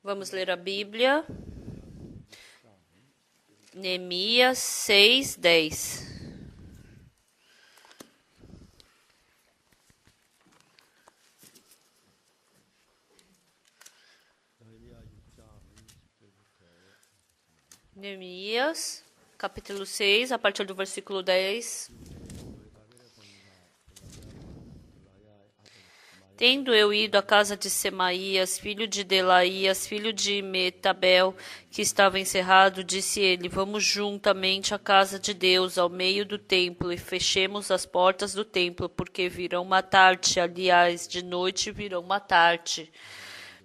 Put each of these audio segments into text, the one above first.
Vamos ler a Bíblia. Neemias 6:10. Neemias, capítulo 6, a partir do versículo 10. Tendo eu ido à casa de Semaías, filho de Delaías, filho de Metabel, que estava encerrado, disse ele: Vamos juntamente à casa de Deus, ao meio do templo, e fechemos as portas do templo, porque virão matar-te, aliás, de noite virão matar-te.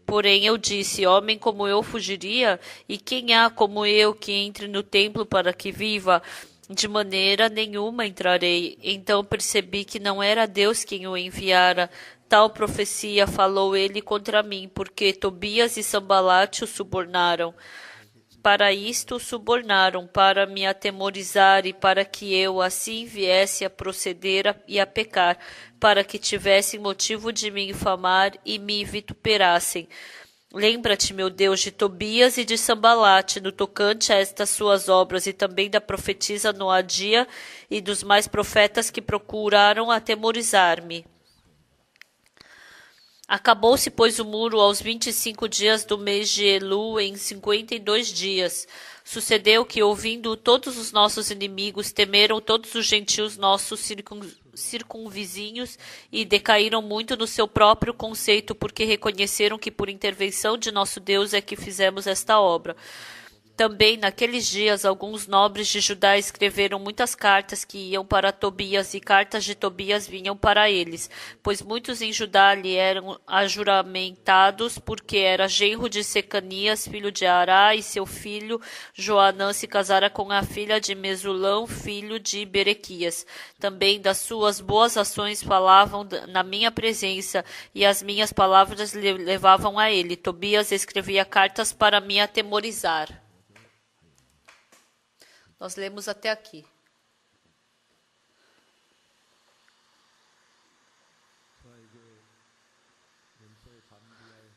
Porém eu disse: Homem como eu fugiria? E quem há como eu que entre no templo para que viva? De maneira nenhuma entrarei. Então percebi que não era Deus quem o enviara. Tal profecia falou ele contra mim, porque Tobias e Sambalate o subornaram. Para isto o subornaram, para me atemorizar e para que eu assim viesse a proceder e a pecar, para que tivessem motivo de me infamar e me vituperassem. Lembra-te, meu Deus, de Tobias e de Sambalate, no tocante a estas suas obras, e também da profetisa Noadia e dos mais profetas que procuraram atemorizar-me. Acabou-se, pois, o muro aos 25 dias do mês de Elu, em 52 dias. Sucedeu que, ouvindo todos os nossos inimigos, temeram todos os gentios nossos circunvizinhos e decaíram muito no seu próprio conceito, porque reconheceram que por intervenção de nosso Deus é que fizemos esta obra. Também naqueles dias alguns nobres de Judá escreveram muitas cartas que iam para Tobias, e cartas de Tobias vinham para eles, pois muitos em Judá lhe eram ajuramentados, porque era genro de Secanias, filho de Ará, e seu filho Joanã se casara com a filha de Mesulão, filho de Berequias. Também das suas boas ações falavam na minha presença, e as minhas palavras levavam a ele. Tobias escrevia cartas para me atemorizar. Nós lemos até aqui.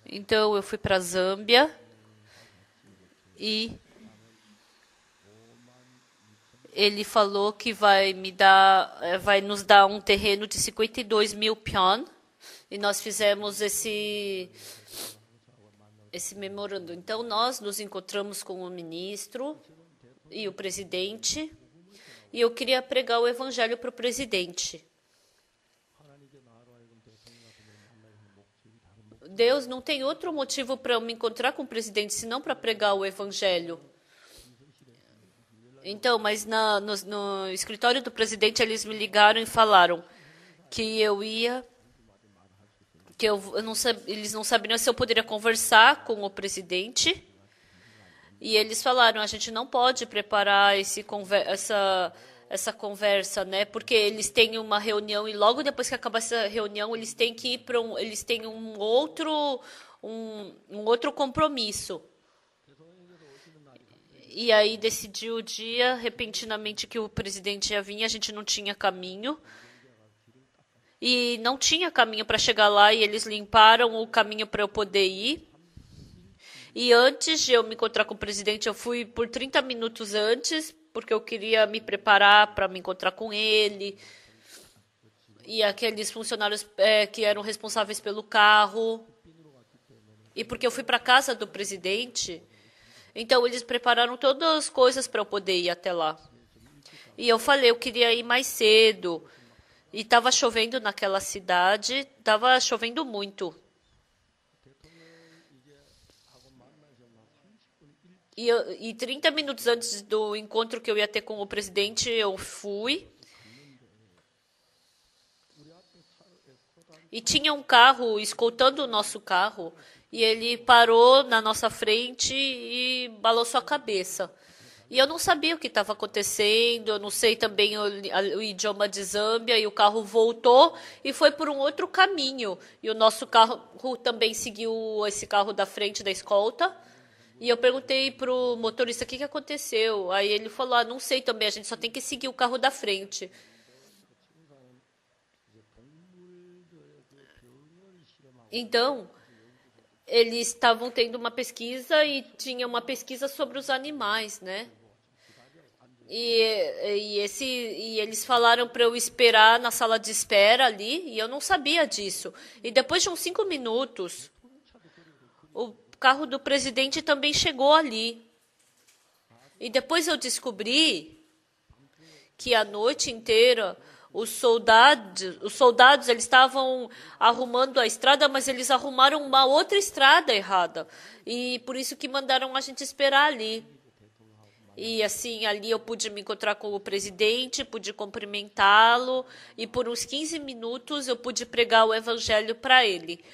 Então eu fui para a Zâmbia e ele falou que vai nos dar um terreno de 52 mil pion, e nós fizemos esse memorando. Então nós nos encontramos com o ministro e o presidente, e eu queria pregar o evangelho para o presidente. Deus não tem outro motivo para eu me encontrar com o presidente senão para pregar o evangelho. Então, mas no escritório do presidente eles me ligaram e falaram que eu ia, que eu não eles não sabiam se eu poderia conversar com o presidente. E eles falaram: a gente não pode preparar essa conversa, né? Porque eles têm uma reunião e logo depois que acabar essa reunião eles têm que ir para eles têm um outro compromisso. E aí decidiu o dia repentinamente que o presidente ia vir, a gente não tinha caminho. E não tinha caminho para chegar lá, e eles limparam o caminho para eu poder ir. E antes de eu me encontrar com o presidente, eu fui por 30 minutos antes, porque eu queria me preparar para me encontrar com ele. E aqueles funcionários que eram responsáveis pelo carro. E porque eu fui para a casa do presidente, então eles prepararam todas as coisas para eu poder ir até lá. E eu falei, eu queria ir mais cedo. E estava chovendo naquela cidade, estava chovendo muito. E 30 minutos antes do encontro que eu ia ter com o presidente, eu fui. E tinha um carro escoltando o nosso carro. E ele parou na nossa frente e balançou a cabeça. E eu não sabia o que estava acontecendo, eu não sei também o idioma de Zâmbia, e o carro voltou e foi por um outro caminho. E o nosso carro também seguiu esse carro da frente da escolta. E eu perguntei pro motorista o que aconteceu. Aí ele falou, não sei também, a gente só tem que seguir o carro da frente. Então, eles estavam tendo uma pesquisa e tinha uma pesquisa sobre os animais, né? E eles falaram para eu esperar na sala de espera ali, e eu não sabia disso. E depois de uns 5 minutos, o carro do presidente também chegou ali. E depois eu descobri que a noite inteira os soldados eles estavam arrumando a estrada, mas eles arrumaram uma outra estrada errada. E por isso que mandaram a gente esperar ali. E assim, ali eu pude me encontrar com o presidente, pude cumprimentá-lo, e por uns 15 minutos eu pude pregar o evangelho para ele.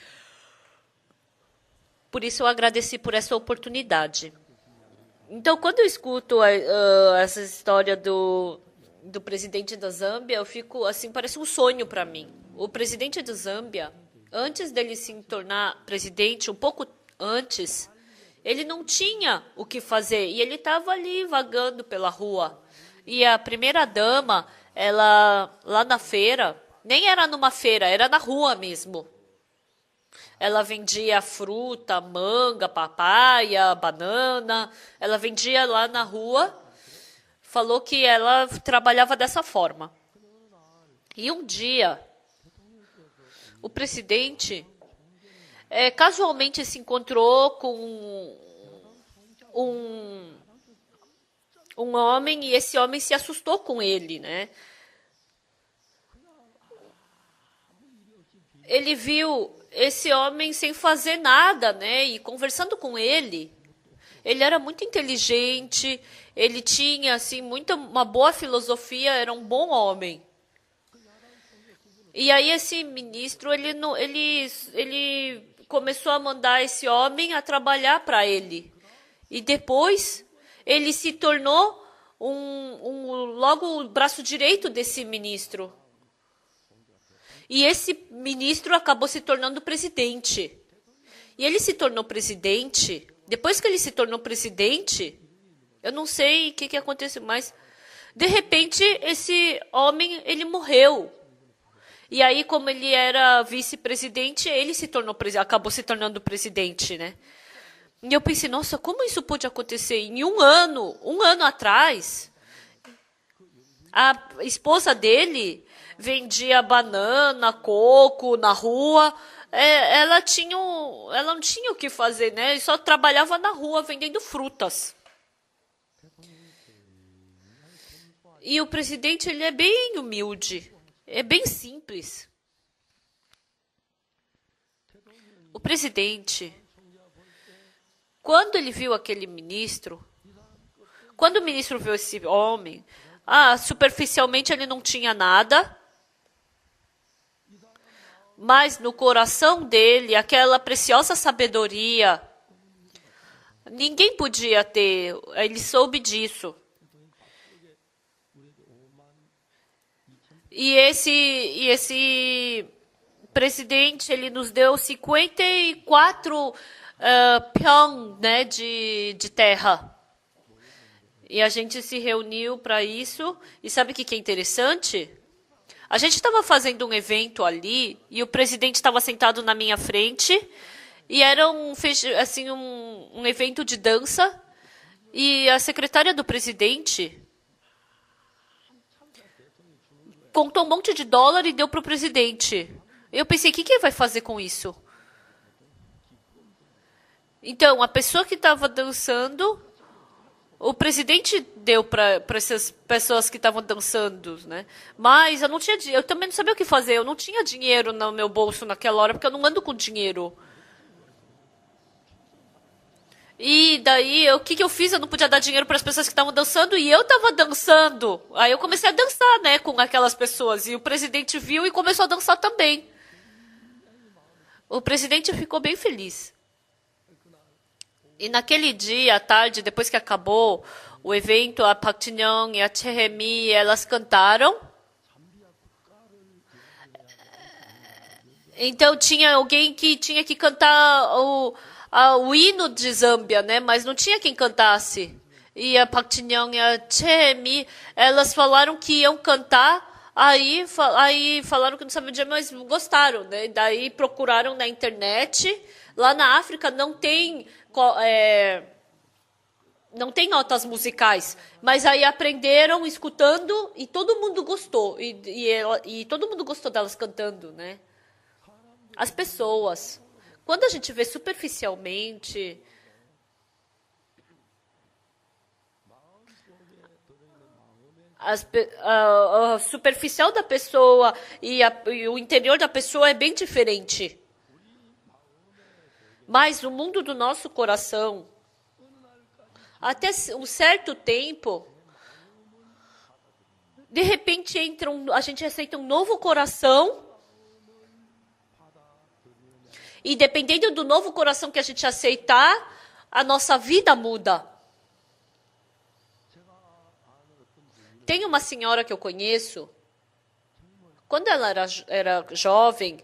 Por isso eu agradeci por essa oportunidade. Então, quando eu escuto essa história do presidente da Zâmbia, eu fico assim, parece um sonho para mim. O presidente da Zâmbia, antes dele se tornar presidente, um pouco antes, ele não tinha o que fazer e ele estava ali vagando pela rua. E a primeira-dama, ela lá na feira, nem era numa feira, era na rua mesmo. Ela vendia fruta, manga, papaya, banana. Ela vendia lá na rua. Falou que ela trabalhava dessa forma. E um dia, o presidente casualmente se encontrou com um homem e esse homem se assustou com ele, né? Ele viu esse homem sem fazer nada, né? E conversando com ele. Ele era muito inteligente, ele tinha assim uma boa filosofia, era um bom homem. E aí esse ministro, ele começou a mandar esse homem a trabalhar para ele. E depois ele se tornou logo o braço direito desse ministro. E esse ministro acabou se tornando presidente. E ele se tornou presidente. Depois que ele se tornou presidente, eu não sei o que aconteceu, mas de repente esse homem ele morreu. E aí, como ele era vice-presidente, ele acabou se tornando presidente, né? E eu pensei, nossa, como isso pode acontecer? Em um ano atrás, a esposa dele vendia banana, coco na rua. Ela não tinha o que fazer, né? Só trabalhava na rua vendendo frutas. E o presidente, ele é bem humilde. É bem simples. O presidente, quando ele viu aquele ministro, quando o ministro viu esse homem, superficialmente ele não tinha nada, mas no coração dele, aquela preciosa sabedoria, ninguém podia ter, ele soube disso. E esse presidente, ele nos deu 54 pyong, né, de terra. E a gente se reuniu para isso. E sabe o que é interessante? A gente estava fazendo um evento ali e o presidente estava sentado na minha frente. E era um evento de dança. E a secretária do presidente contou um monte de dólar e deu para o presidente. Eu pensei, o que ele vai fazer com isso? Então, a pessoa que estava dançando, o presidente deu para essas pessoas que estavam dançando, né? Mas eu também não sabia o que fazer. Eu não tinha dinheiro no meu bolso naquela hora, porque eu não ando com dinheiro. E daí, o que eu fiz? Eu não podia dar dinheiro para as pessoas que estavam dançando e eu estava dançando. Aí eu comecei a dançar, né, com aquelas pessoas. E o presidente viu e começou a dançar também. O presidente ficou bem feliz. E naquele dia, à tarde, depois que acabou o evento, a Park Jin-young e a Chehemi, elas cantaram. Então tinha alguém que tinha que cantar o hino de Zâmbia, né? Mas não tinha quem cantasse. E a Park Jin-young e a Chehemi, elas falaram que iam cantar. Aí falaram que não sabiam dizer, mas gostaram, né? Daí procuraram na internet Lá na África não tem notas musicais, mas aí aprenderam escutando e todo mundo gostou. E todo mundo gostou delas cantando, né? As pessoas. Quando a gente vê superficialmente, a superficial da pessoa e o interior da pessoa é bem diferente. Mas no mundo do nosso coração, até um certo tempo, de repente a gente aceita um novo coração. E dependendo do novo coração que a gente aceitar, a nossa vida muda. Tem uma senhora que eu conheço, quando ela era jovem,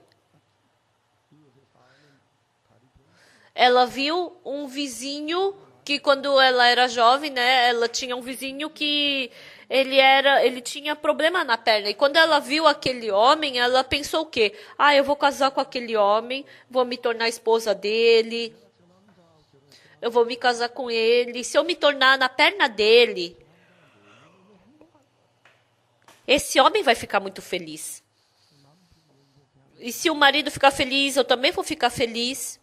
ela viu um vizinho que quando ela era jovem, né, ela tinha um vizinho que ele tinha problema na perna. E quando ela viu aquele homem, ela pensou o quê? Ah, eu vou casar com aquele homem, vou me tornar esposa dele, eu vou me casar com ele. Se eu me tornar na perna dele, esse homem vai ficar muito feliz. E se o marido ficar feliz, eu também vou ficar feliz.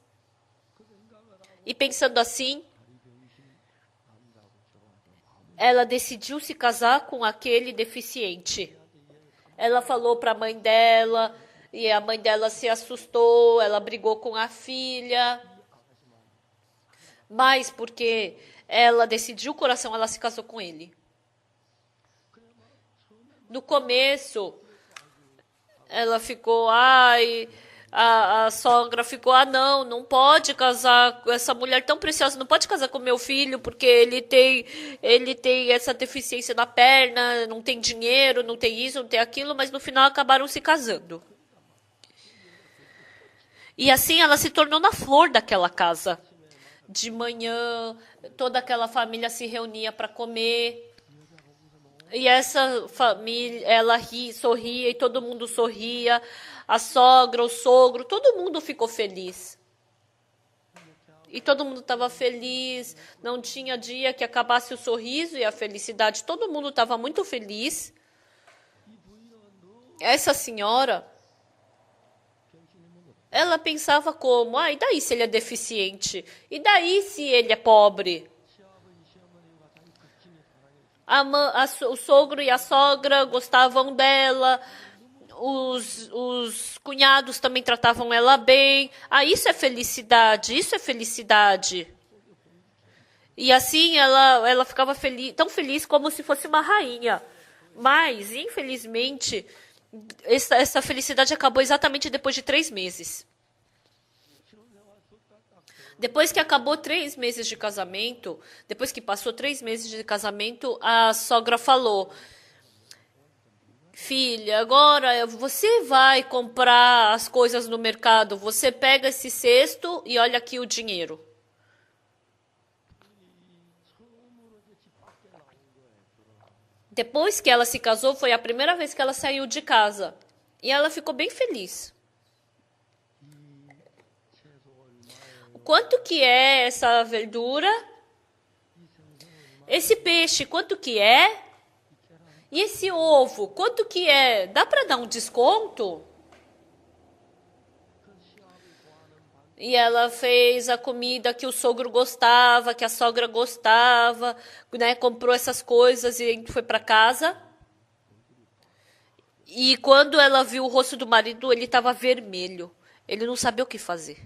E pensando assim, ela decidiu se casar com aquele deficiente. Ela falou para a mãe dela, e a mãe dela se assustou, ela brigou com a filha. Mas porque ela decidiu o coração, ela se casou com ele. No começo, ela ficou, a sogra ficou, não pode casar com essa mulher tão preciosa, não pode casar com meu filho, porque ele tem essa deficiência na perna, não tem dinheiro, não tem isso, não tem aquilo, mas no final acabaram se casando. E assim ela se tornou na flor daquela casa. De manhã, toda aquela família se reunia para comer. E essa família, ela sorria e todo mundo sorria. A sogra, o sogro, todo mundo ficou feliz. E todo mundo estava feliz. Não tinha dia que acabasse o sorriso e a felicidade. Todo mundo estava muito feliz. Essa senhora, ela pensava como? E daí se ele é deficiente? E daí se ele é pobre? O sogro e a sogra gostavam dela, os cunhados também tratavam ela bem. Isso é felicidade, isso é felicidade. E assim ela ficava feliz, tão feliz como se fosse uma rainha. Mas, infelizmente, essa felicidade acabou exatamente depois de 3 meses. Depois que acabou 3 meses de casamento, depois que passou 3 meses de casamento, a sogra falou: filha, agora você vai comprar as coisas no mercado, você pega esse cesto e olha aqui o dinheiro. Depois que ela se casou, foi a primeira vez que ela saiu de casa. E ela ficou bem feliz. Quanto que é essa verdura? Esse peixe, quanto que é? E esse ovo, quanto que é? Dá para dar um desconto? E ela fez a comida que o sogro gostava, que a sogra gostava, né? Comprou essas coisas e foi para casa. E quando ela viu o rosto do marido, ele estava vermelho. Ele não sabia o que fazer.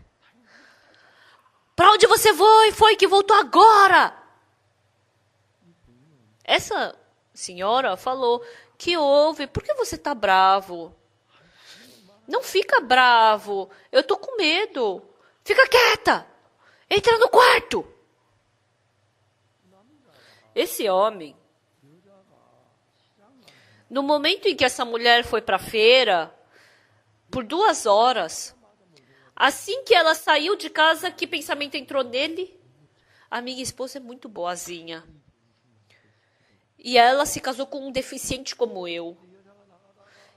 Para onde você foi que voltou agora? Essa senhora falou: que houve? Por que você está bravo? Não fica bravo. Eu tô com medo. Fica quieta. Entra no quarto. Esse homem, no momento em que essa mulher foi para a feira, por 2 horas, assim que ela saiu de casa, que pensamento entrou nele? A minha esposa é muito boazinha. E ela se casou com um deficiente como eu.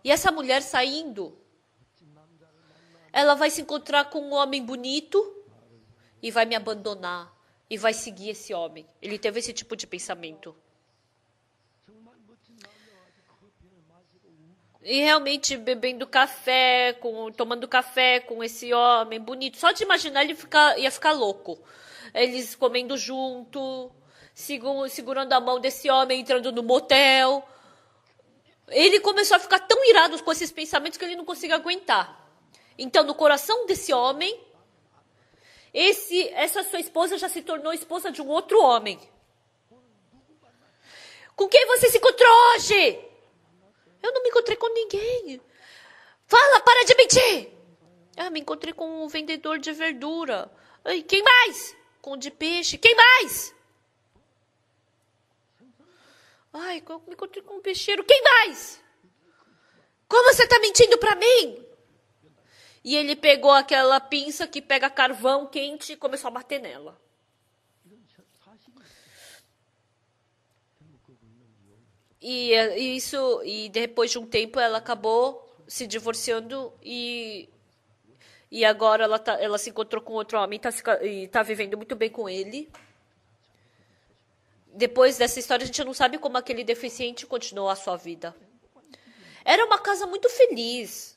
E essa mulher saindo, ela vai se encontrar com um homem bonito, e vai me abandonar e vai seguir esse homem. Ele teve esse tipo de pensamento. E realmente bebendo café, tomando café com esse homem bonito. Só de imaginar ele ia ficar louco. Eles comendo junto, segurando a mão desse homem, entrando no motel. Ele começou a ficar tão irado com esses pensamentos que ele não conseguia aguentar. Então, no coração desse homem, essa sua esposa já se tornou esposa de um outro homem. Com quem você se encontrou hoje? Eu não me encontrei com ninguém. Fala, para de mentir. Me encontrei com um vendedor de verdura. Quem mais? Com o de peixe. Quem mais? Eu me encontrei com um peixeiro. Quem mais? Como você está mentindo para mim? E ele pegou aquela pinça que pega carvão quente e começou a bater nela. E depois de um tempo ela acabou se divorciando e agora ela se encontrou com outro homem e tá vivendo muito bem com ele. Depois dessa história a gente não sabe como aquele deficiente continuou a sua vida. Era uma casa muito feliz.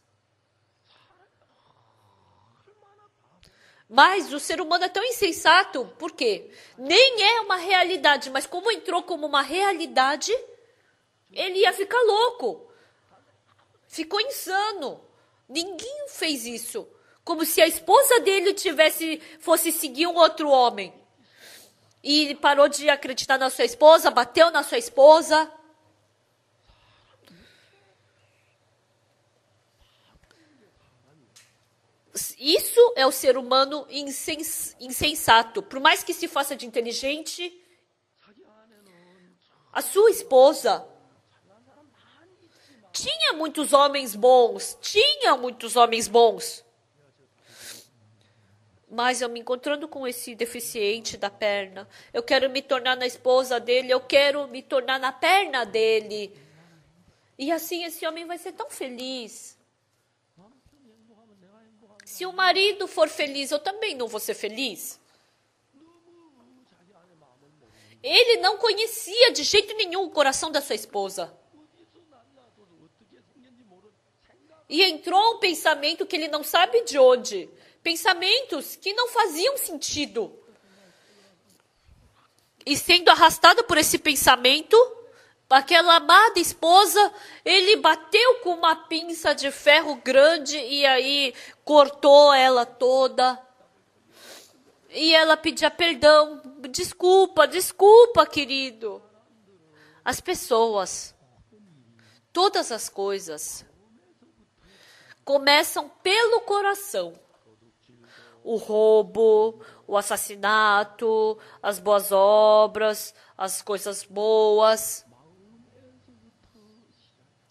Mas o ser humano é tão insensato, por quê? Nem é uma realidade, mas como entrou como uma realidade, ele ia ficar louco. Ficou insano. Ninguém fez isso. Como se a esposa dele fosse seguir um outro homem. E ele parou de acreditar na sua esposa, bateu na sua esposa. Isso é o ser humano insensato. Por mais que se faça de inteligente, a sua esposa tinha muitos homens bons. Mas eu me encontrando com esse deficiente da perna, eu quero me tornar na esposa dele, eu quero me tornar na perna dele. E assim esse homem vai ser tão feliz. Se o marido for feliz, eu também não vou ser feliz. Ele não conhecia de jeito nenhum o coração da sua esposa. E entrou um pensamento que ele não sabe de onde. Pensamentos que não faziam sentido. E sendo arrastado por esse pensamento, aquela amada esposa, ele bateu com uma pinça de ferro grande e aí cortou ela toda. E ela pedia perdão. Desculpa, querido. As pessoas, todas as coisas, começam pelo coração. O roubo, o assassinato, as boas obras, as coisas boas.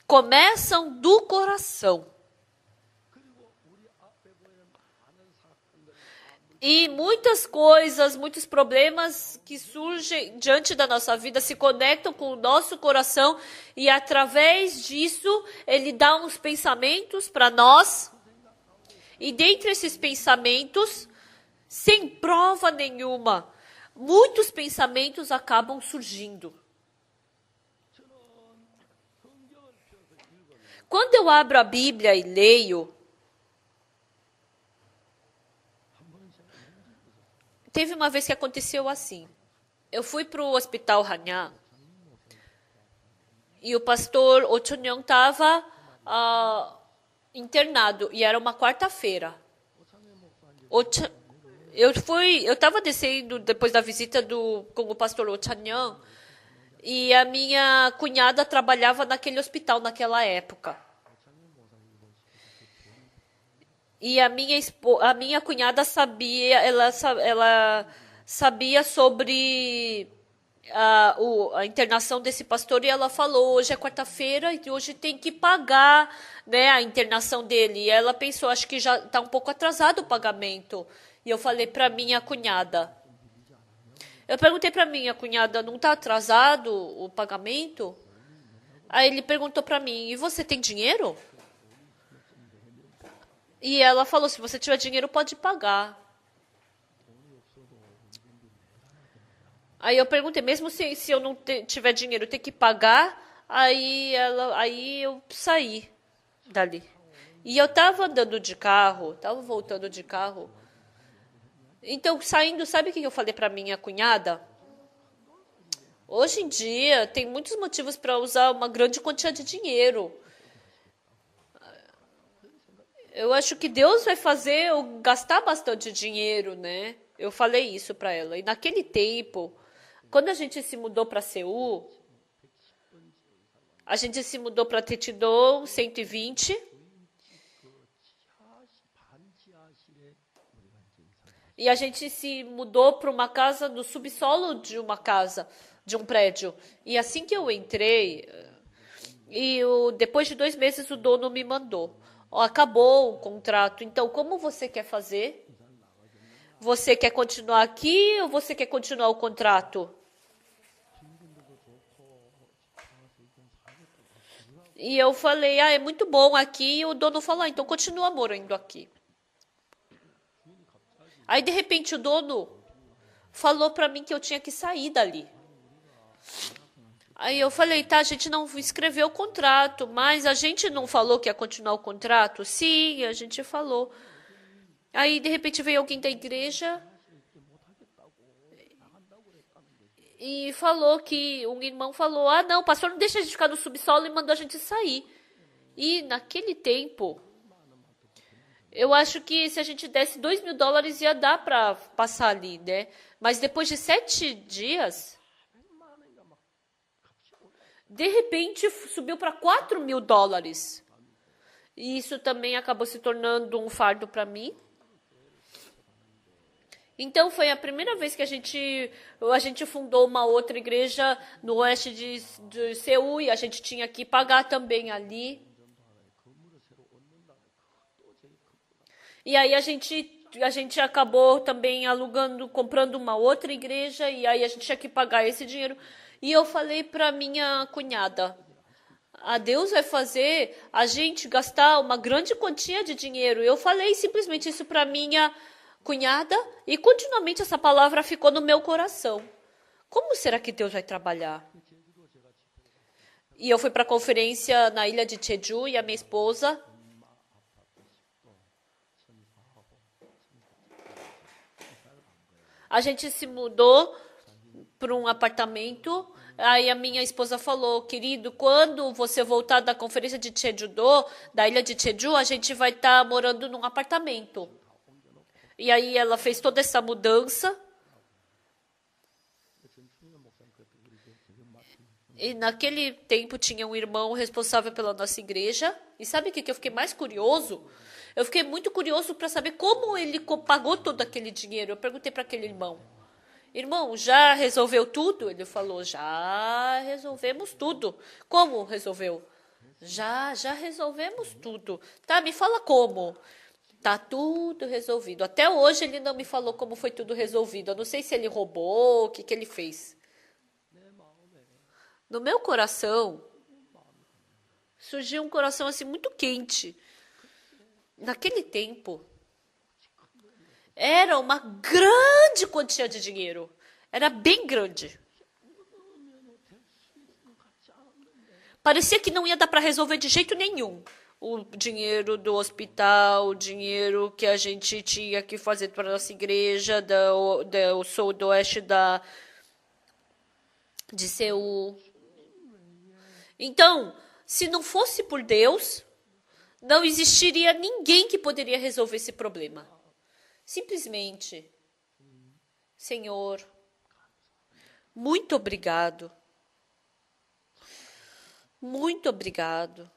Começam do coração. E muitas coisas, muitos problemas que surgem diante da nossa vida se conectam com o nosso coração e através disso ele dá uns pensamentos para nós. E dentre esses pensamentos, sem prova nenhuma, muitos pensamentos acabam surgindo. Quando eu abro a Bíblia e leio, teve uma vez que aconteceu assim. Eu fui para o Hospital Hanya e o pastor Oh Chon-young estava internado e era uma quarta-feira. Eu estava descendo depois da visita com o pastor Oh Chon-young e a minha cunhada trabalhava naquele hospital naquela época. E a minha cunhada sabia, ela sabia sobre a internação desse pastor e ela falou, hoje é quarta-feira e hoje tem que pagar, né, a internação dele. E ela pensou, acho que já está um pouco atrasado o pagamento. E eu falei para minha cunhada. Eu perguntei para minha cunhada, não está atrasado o pagamento? Aí ele perguntou para mim, e você tem dinheiro? E ela falou, se você tiver dinheiro, pode pagar. Aí eu perguntei, mesmo se eu não tiver dinheiro, ter que pagar, aí eu saí dali. E eu tava andando de carro, tava voltando de carro. Então, saindo, sabe o que eu falei pra minha cunhada? Hoje em dia, tem muitos motivos para usar uma grande quantia de dinheiro. Eu acho que Deus vai fazer eu gastar bastante dinheiro, né? Eu falei isso para ela. E naquele tempo, quando a gente se mudou para Seul, a gente se mudou para Tetidon 120. E a gente se mudou para uma casa no subsolo de uma casa, de um prédio. E assim que eu entrei, depois de 2 meses o dono me mandou. Ó, acabou o contrato. Então, como você quer fazer? Você quer continuar aqui ou você quer continuar o contrato? E eu falei, é muito bom aqui. E o dono falou, então continua morando aqui. Aí, de repente, o dono falou para mim que eu tinha que sair dali. Aí eu falei, tá, a gente não escreveu o contrato, mas a gente não falou que ia continuar o contrato? Sim, a gente falou. Aí, de repente, veio alguém da igreja e falou que, um irmão falou, não, o pastor não deixa a gente ficar no subsolo e mandou a gente sair. E naquele tempo, eu acho que se a gente desse $2.000 ia dar para passar ali, né? Mas depois de 7 dias, de repente subiu para $4.000. E isso também acabou se tornando um fardo para mim. Então foi a primeira vez que a gente fundou uma outra igreja no oeste de Seul e a gente tinha que pagar também ali. E aí a gente acabou também comprando uma outra igreja e aí a gente tinha que pagar esse dinheiro. E eu falei para minha cunhada, Deus vai fazer a gente gastar uma grande quantia de dinheiro. Eu falei simplesmente isso para minha cunhada e continuamente essa palavra ficou no meu coração. Como será que Deus vai trabalhar? E eu fui para a conferência na ilha de Jeju e a minha esposa. A gente se mudou para um apartamento. Aí a minha esposa falou, querido, quando você voltar da conferência de Jeju-do, da ilha de Jeju, a gente vai estar morando num apartamento. E aí ela fez toda essa mudança. E naquele tempo tinha um irmão responsável pela nossa igreja. E sabe o que eu fiquei mais curioso? Eu fiquei muito curioso para saber como ele pagou todo aquele dinheiro. Eu perguntei para aquele irmão, já resolveu tudo? Ele falou, já resolvemos tudo. Como resolveu? Já resolvemos tudo. Tá, me fala como. Tá tudo resolvido. Até hoje ele não me falou como foi tudo resolvido. Eu não sei se ele roubou, o que ele fez. No meu coração, surgiu um coração assim muito quente. Naquele tempo, era uma grande quantia de dinheiro. Era bem grande. Parecia que não ia dar para resolver de jeito nenhum. O dinheiro do hospital, o dinheiro que a gente tinha que fazer para a nossa igreja, do sul do oeste de Seul. Então, se não fosse por Deus, não existiria ninguém que poderia resolver esse problema. Simplesmente, Senhor, muito obrigado. Muito obrigado.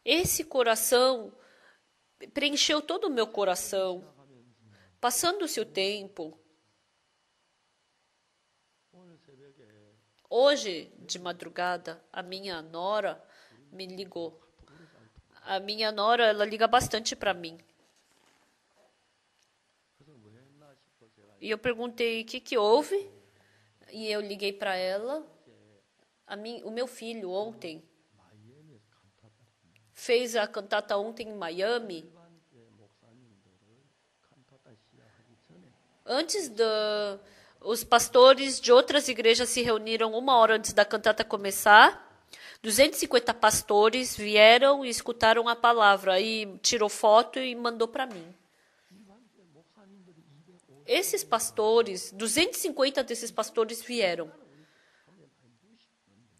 Esse coração preencheu todo o meu coração. Passando-se o tempo, hoje, de madrugada, a minha nora me ligou. A minha nora, ela liga bastante para mim. E eu perguntei o que houve. E eu liguei para ela. O meu filho ontem fez a cantata ontem em Miami. Antes os pastores de outras igrejas se reuniram 1 hora antes da cantata começar. 250 pastores vieram e escutaram a palavra e tirou foto e mandou para mim. Esses pastores, 250 desses pastores vieram.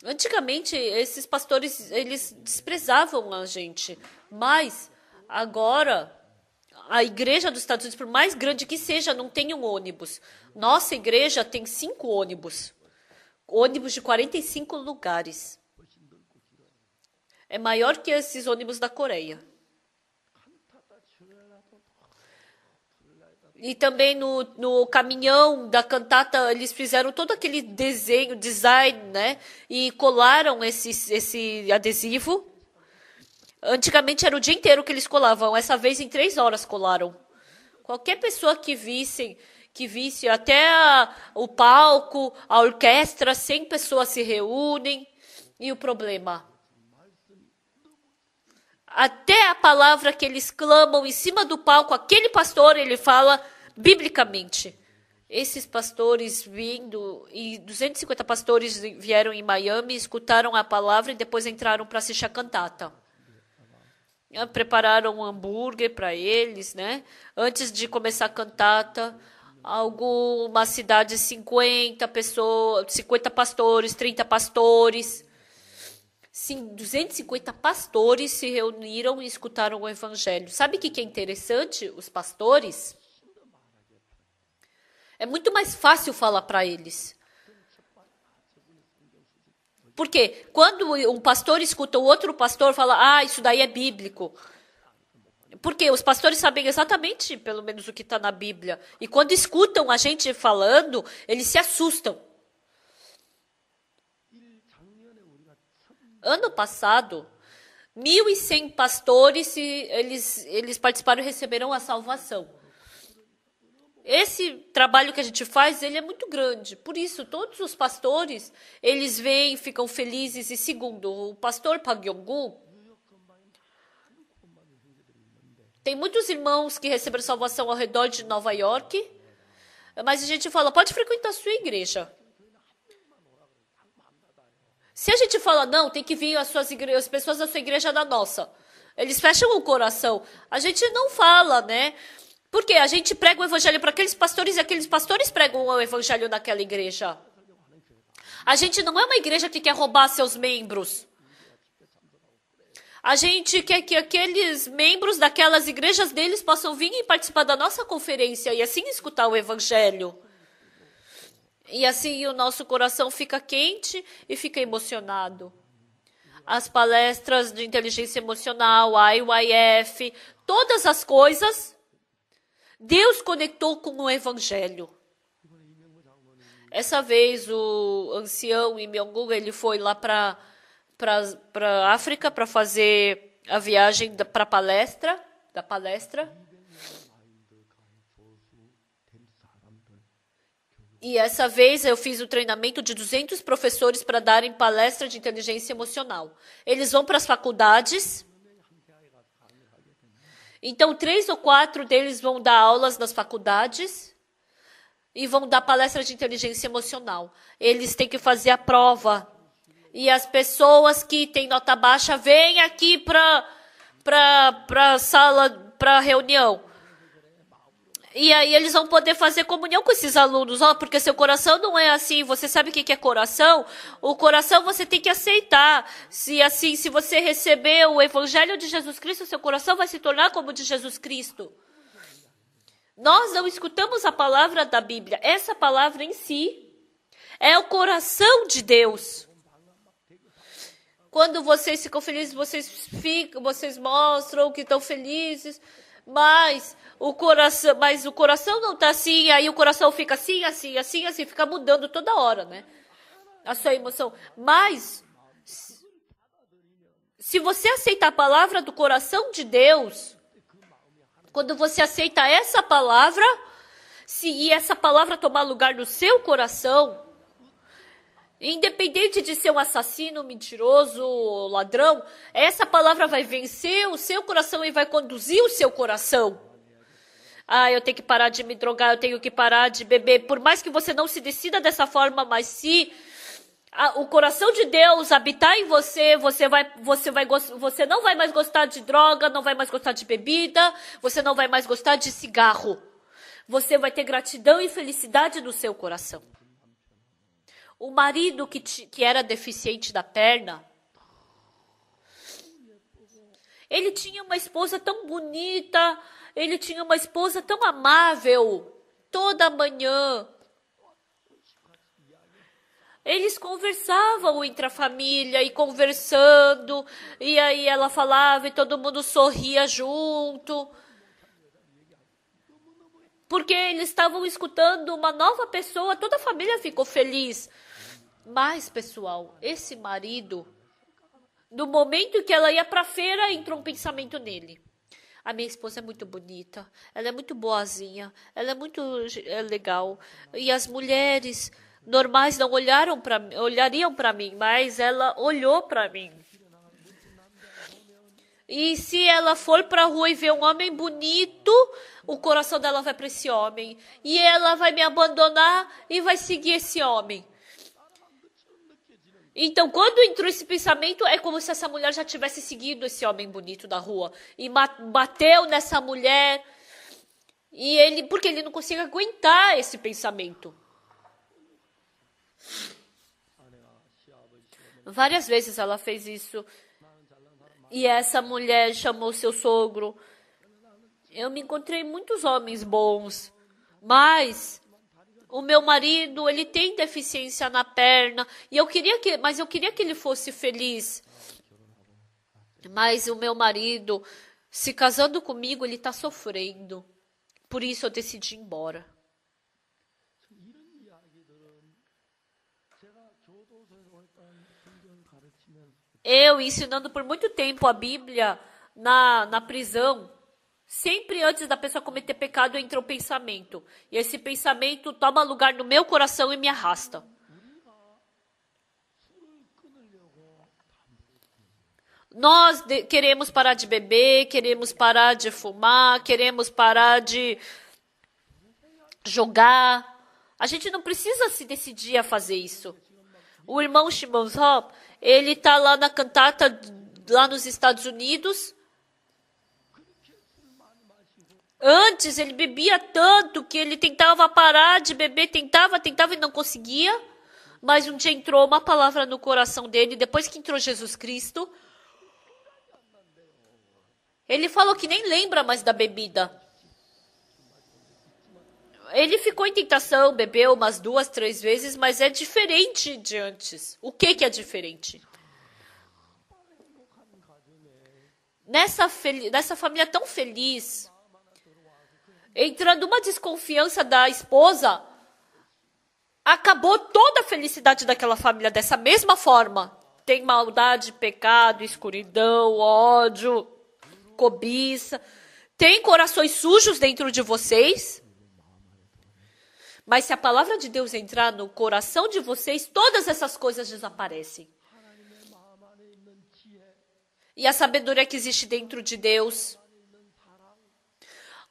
Antigamente, esses pastores, eles desprezavam a gente, mas agora a igreja dos Estados Unidos, por mais grande que seja, não tem um ônibus. Nossa igreja tem 5 ônibus. Ônibus de 45 lugares. É maior que esses ônibus da Coreia. E também no caminhão da cantata, eles fizeram todo aquele design, né? E colaram esse adesivo. Antigamente era o dia inteiro que eles colavam. Essa vez em 3 horas colaram. Qualquer pessoa que visse até o palco, a orquestra, 100 pessoas se reúnem. E o problema? Até a palavra que eles clamam em cima do palco, aquele pastor, ele fala biblicamente. Esses pastores vindo, e 250 pastores vieram em Miami, escutaram a palavra e depois entraram para assistir a cantata. Prepararam um hambúrguer para eles, né? Antes de começar a cantata, alguma cidade, 50 pessoas, 50 pastores, 30 pastores. Sim, 250 pastores se reuniram e escutaram o evangelho. Sabe o que é interessante? Os pastores, é muito mais fácil falar para eles. Porque quando um pastor escuta o outro pastor falar, isso daí é bíblico. Porque os pastores sabem exatamente, pelo menos, o que está na Bíblia. E quando escutam a gente falando, eles se assustam. Ano passado, 1.100 pastores, eles participaram e receberam a salvação. Esse trabalho que a gente faz, ele é muito grande. Por isso, todos os pastores, eles vêm, ficam felizes. E segundo, o pastor Park Yong-gu, tem muitos irmãos que receberam salvação ao redor de Nova York, mas a gente fala, pode frequentar a sua igreja. Se a gente fala, não, tem que vir as pessoas da sua igreja da nossa, eles fecham o coração. A gente não fala, né? Porque a gente prega o evangelho para aqueles pastores e aqueles pastores pregam o evangelho naquela igreja. A gente não é uma igreja que quer roubar seus membros. A gente quer que aqueles membros daquelas igrejas deles possam vir e participar da nossa conferência e assim escutar o evangelho. E assim o nosso coração fica quente e fica emocionado. As palestras de inteligência emocional, a IYF, todas as coisas, Deus conectou com o evangelho. Essa vez o ancião Im Yong-gu, ele foi lá para a África para fazer a viagem para da palestra. E essa vez eu fiz o treinamento de 200 professores para darem palestra de inteligência emocional. Eles vão para as faculdades. Então, 3 ou 4 deles vão dar aulas nas faculdades e vão dar palestra de inteligência emocional. Eles têm que fazer a prova. E as pessoas que têm nota baixa vêm aqui para a sala, para a reunião. E aí eles vão poder fazer comunhão com esses alunos. Porque seu coração não é assim. Você sabe o que é coração? O coração você tem que aceitar. Se você receber o evangelho de Jesus Cristo, seu coração vai se tornar como o de Jesus Cristo. Nós não escutamos a palavra da Bíblia. Essa palavra em si é o coração de Deus. Quando vocês ficam felizes, vocês mostram que estão felizes, mas o coração não está assim, aí o coração fica assim, fica mudando toda hora, né? A sua emoção. Mas, se você aceita a palavra do coração de Deus, quando você aceita essa palavra, e essa palavra tomar lugar no seu coração, independente de ser um assassino, mentiroso, ladrão, essa palavra vai vencer o seu coração e vai conduzir o seu coração. Ah, eu tenho que parar de me drogar, eu tenho que parar de beber. Por mais que você não se decida dessa forma, mas se o coração de Deus habitar em você, você não vai mais gostar de droga, não vai mais gostar de bebida, você não vai mais gostar de cigarro. Você vai ter gratidão e felicidade no seu coração. O marido que era deficiente da perna, ele tinha uma esposa tão bonita, ele tinha uma esposa tão amável, toda manhã. Eles conversavam entre a família e conversando, e aí ela falava e todo mundo sorria junto. Porque eles estavam escutando uma nova pessoa, toda a família ficou feliz. Mas, pessoal, esse marido, no momento que ela ia para a feira, entrou um pensamento nele. A minha esposa é muito bonita, ela é muito boazinha, ela é muito legal. E as mulheres normais não olhariam para mim, mas ela olhou para mim. E se ela for para a rua e ver um homem bonito, o coração dela vai para esse homem. E ela vai me abandonar e vai seguir esse homem. Então, quando entrou esse pensamento, é como se essa mulher já tivesse seguido esse homem bonito da rua. E bateu nessa mulher. Porque ele não consegue aguentar esse pensamento. Várias vezes ela fez isso. E essa mulher chamou seu sogro. Eu me encontrei muitos homens bons, mas o meu marido, ele tem deficiência na perna, mas eu queria que ele fosse feliz. Mas o meu marido, se casando comigo, ele está sofrendo. Por isso eu decidi ir embora. Eu ensinando por muito tempo a Bíblia na prisão, sempre antes da pessoa cometer pecado entra um pensamento. E esse pensamento toma lugar no meu coração e me arrasta. Nós queremos parar de beber, queremos parar de fumar, queremos parar de jogar. A gente não precisa se decidir a fazer isso. O irmão Shimon Hop, ele está lá na cantata, lá nos Estados Unidos. Antes ele bebia tanto que ele tentava parar de beber, tentava e não conseguia. Mas um dia entrou uma palavra no coração dele, depois que entrou Jesus Cristo, ele falou que nem lembra mais da bebida. Ele ficou em tentação, bebeu umas 2, 3 vezes, mas é diferente de antes. O que é diferente? Nessa família tão feliz, entrando uma desconfiança da esposa, acabou toda a felicidade daquela família dessa mesma forma. Tem maldade, pecado, escuridão, ódio, cobiça. Tem corações sujos dentro de vocês. Mas se a palavra de Deus entrar no coração de vocês, todas essas coisas desaparecem. E a sabedoria que existe dentro de Deus,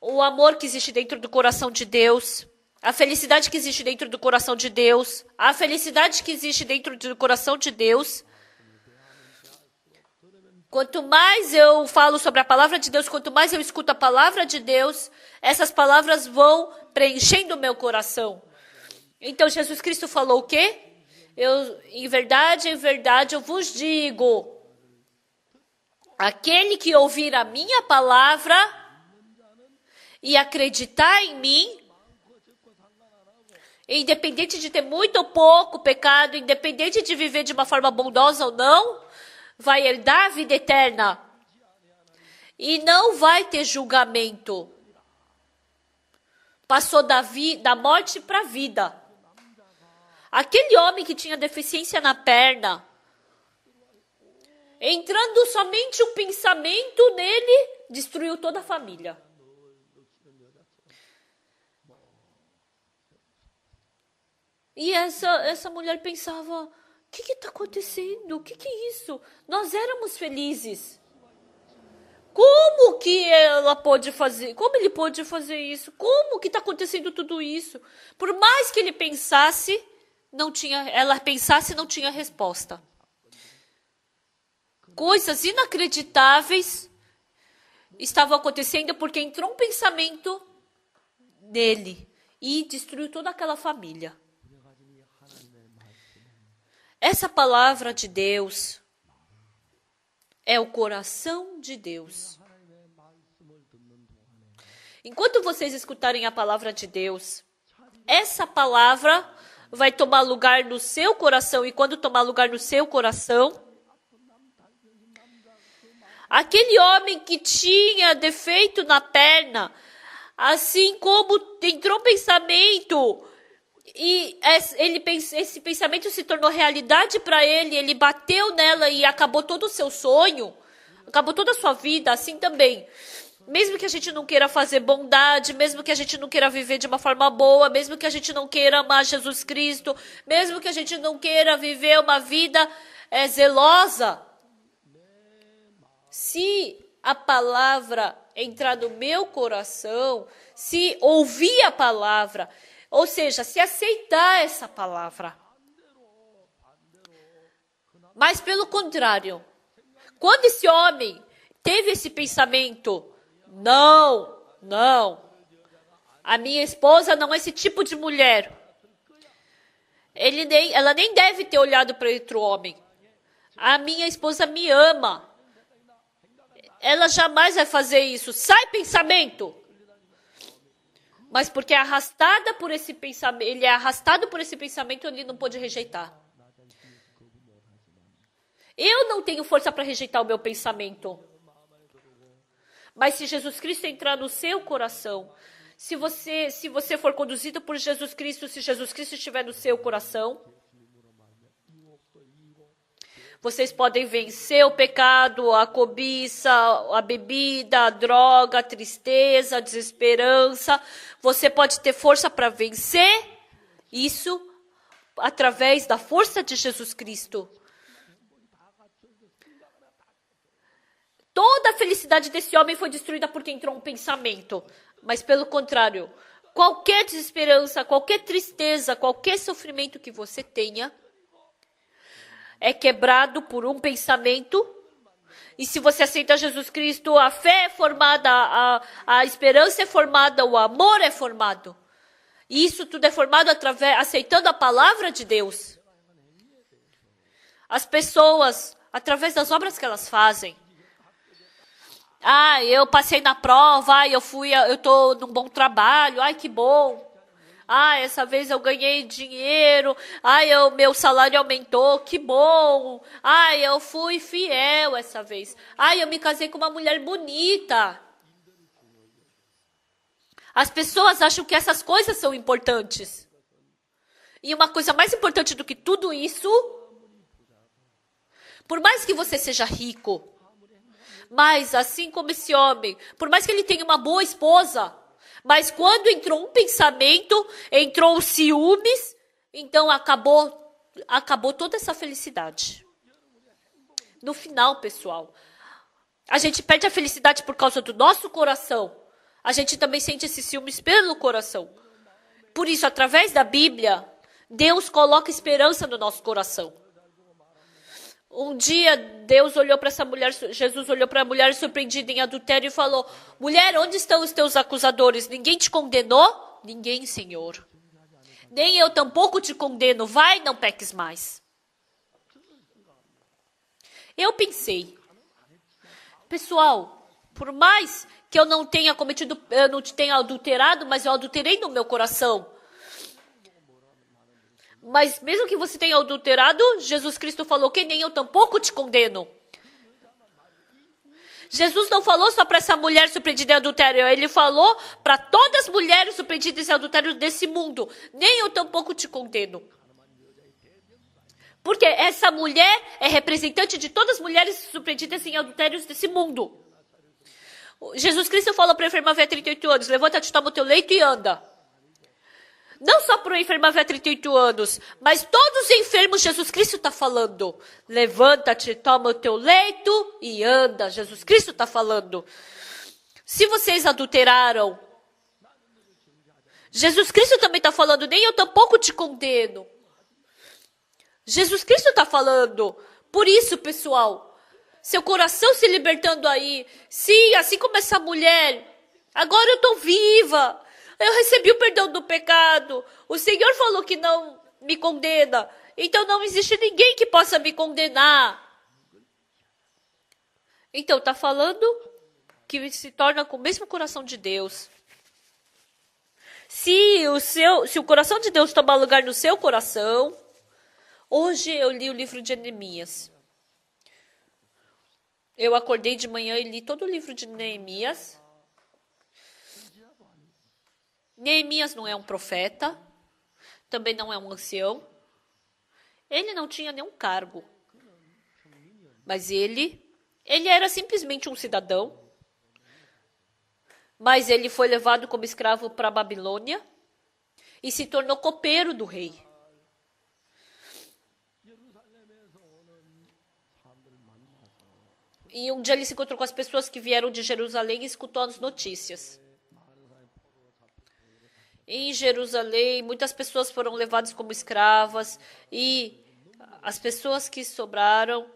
o amor que existe dentro do coração de Deus, a felicidade que existe dentro do coração de Deus, a felicidade que existe dentro do coração de Deus. Quanto mais eu falo sobre a palavra de Deus, quanto mais eu escuto a palavra de Deus, essas palavras vão preenchendo o meu coração. Então Jesus Cristo falou o quê? Em verdade, eu vos digo, aquele que ouvir a minha palavra e acreditar em mim, independente de ter muito ou pouco pecado, independente de viver de uma forma bondosa ou não, vai herdar a vida eterna. E não vai ter julgamento. Passou da morte para a vida. Aquele homem que tinha deficiência na perna, entrando somente um pensamento nele, destruiu toda a família. E essa mulher pensava, o que está acontecendo? O que é isso? Nós éramos felizes. Como que ela pode fazer? Como ele pode fazer isso? Como que está acontecendo tudo isso? Por mais que ele pensasse, ela pensasse, não tinha resposta. Coisas inacreditáveis estavam acontecendo porque entrou um pensamento nele e destruiu toda aquela família. Essa palavra de Deus é o coração de Deus. Enquanto vocês escutarem a palavra de Deus, essa palavra vai tomar lugar no seu coração. E quando tomar lugar no seu coração, aquele homem que tinha defeito na perna, assim como entrou um pensamento e esse pensamento se tornou realidade para ele, ele bateu nela e acabou todo o seu sonho, acabou toda a sua vida, assim também. Mesmo que a gente não queira fazer bondade, mesmo que a gente não queira viver de uma forma boa, mesmo que a gente não queira amar Jesus Cristo, mesmo que a gente não queira viver uma vida zelosa, se a palavra entrar no meu coração, se ouvir a palavra, ou seja, se aceitar essa palavra. Mas pelo contrário, quando esse homem teve esse pensamento, não, a minha esposa não é esse tipo de mulher. Ela nem deve ter olhado para outro homem. A minha esposa me ama. Ela jamais vai fazer isso. Sai pensamento! Mas porque é arrastada por esse pensamento, ele é arrastado por esse pensamento, ele não pôde rejeitar. Eu não tenho força para rejeitar o meu pensamento. Mas se Jesus Cristo entrar no seu coração, se você for conduzido por Jesus Cristo, se Jesus Cristo estiver no seu coração, vocês podem vencer o pecado, a cobiça, a bebida, a droga, a tristeza, a desesperança. Você pode ter força para vencer isso através da força de Jesus Cristo. Toda a felicidade desse homem foi destruída porque entrou um pensamento. Mas pelo contrário, qualquer desesperança, qualquer tristeza, qualquer sofrimento que você tenha, é quebrado por um pensamento. E se você aceita Jesus Cristo, a fé é formada, a esperança é formada, o amor é formado. E isso tudo é formado aceitando a palavra de Deus. As pessoas, através das obras que elas fazem. Eu passei na prova, eu estou num bom trabalho, que bom. Essa vez eu ganhei dinheiro. Meu salário aumentou. Que bom. Eu fui fiel essa vez. Eu me casei com uma mulher bonita. As pessoas acham que essas coisas são importantes. E uma coisa mais importante do que tudo isso, por mais que você seja rico, mas assim como esse homem, por mais que ele tenha uma boa esposa, mas quando entrou um pensamento, entrou os ciúmes, então acabou toda essa felicidade. No final, pessoal, a gente perde a felicidade por causa do nosso coração. A gente também sente esses ciúmes pelo coração. Por isso, através da Bíblia, Deus coloca esperança no nosso coração. Um dia, Jesus olhou para a mulher surpreendida em adultério e falou: mulher, onde estão os teus acusadores? Ninguém te condenou? Ninguém, Senhor. Nem eu tampouco te condeno. Vai, não peques mais. Eu pensei, pessoal, por mais que eu não tenha adulterado, mas eu adulterei no meu coração. Mas mesmo que você tenha adulterado, Jesus Cristo falou que nem eu tampouco te condeno. Jesus não falou só para essa mulher surpreendida em adultério, ele falou para todas as mulheres surpreendidas em adultério desse mundo. Nem eu tampouco te condeno. Porque essa mulher é representante de todas as mulheres surpreendidas em adultérios desse mundo. Jesus Cristo falou para a enferma velha 38 anos, levanta-te, toma o teu leito e anda. Não só para o enfermo há 38 anos, mas todos os enfermos, Jesus Cristo está falando. Levanta-te, toma o teu leito e anda. Jesus Cristo está falando. Se vocês adulteraram, Jesus Cristo também está falando, nem eu tampouco te condeno. Jesus Cristo está falando. Por isso, pessoal, seu coração se libertando aí. Sim, assim como essa mulher. Agora eu estou viva. Eu recebi o perdão do pecado. O Senhor falou que não me condena. Então não existe ninguém que possa me condenar. Então está falando que se torna com o mesmo coração de Deus. Se o coração de Deus tomar lugar no seu coração. Hoje eu li o livro de Neemias. Eu acordei de manhã e li todo o livro de Neemias. Neemias não é um profeta, também não é um ancião. Ele não tinha nenhum cargo. Mas ele era simplesmente um cidadão. Mas ele foi levado como escravo para a Babilônia e se tornou copeiro do rei. E um dia ele se encontrou com as pessoas que vieram de Jerusalém e escutou as notícias. Em Jerusalém, muitas pessoas foram levadas como escravas e as pessoas que sobraram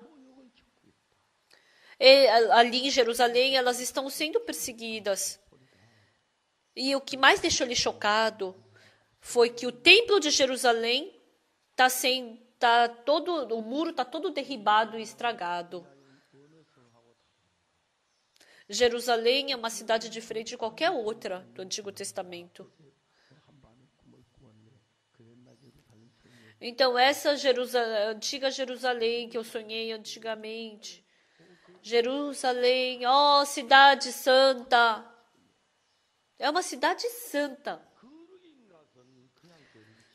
ali em Jerusalém, elas estão sendo perseguidas. E o que mais deixou ele chocado foi que o templo de Jerusalém o muro está todo derribado e estragado. Jerusalém é uma cidade diferente de qualquer outra do Antigo Testamento. Então, essa antiga Jerusalém que eu sonhei antigamente. Jerusalém, ó, cidade santa. É uma cidade santa.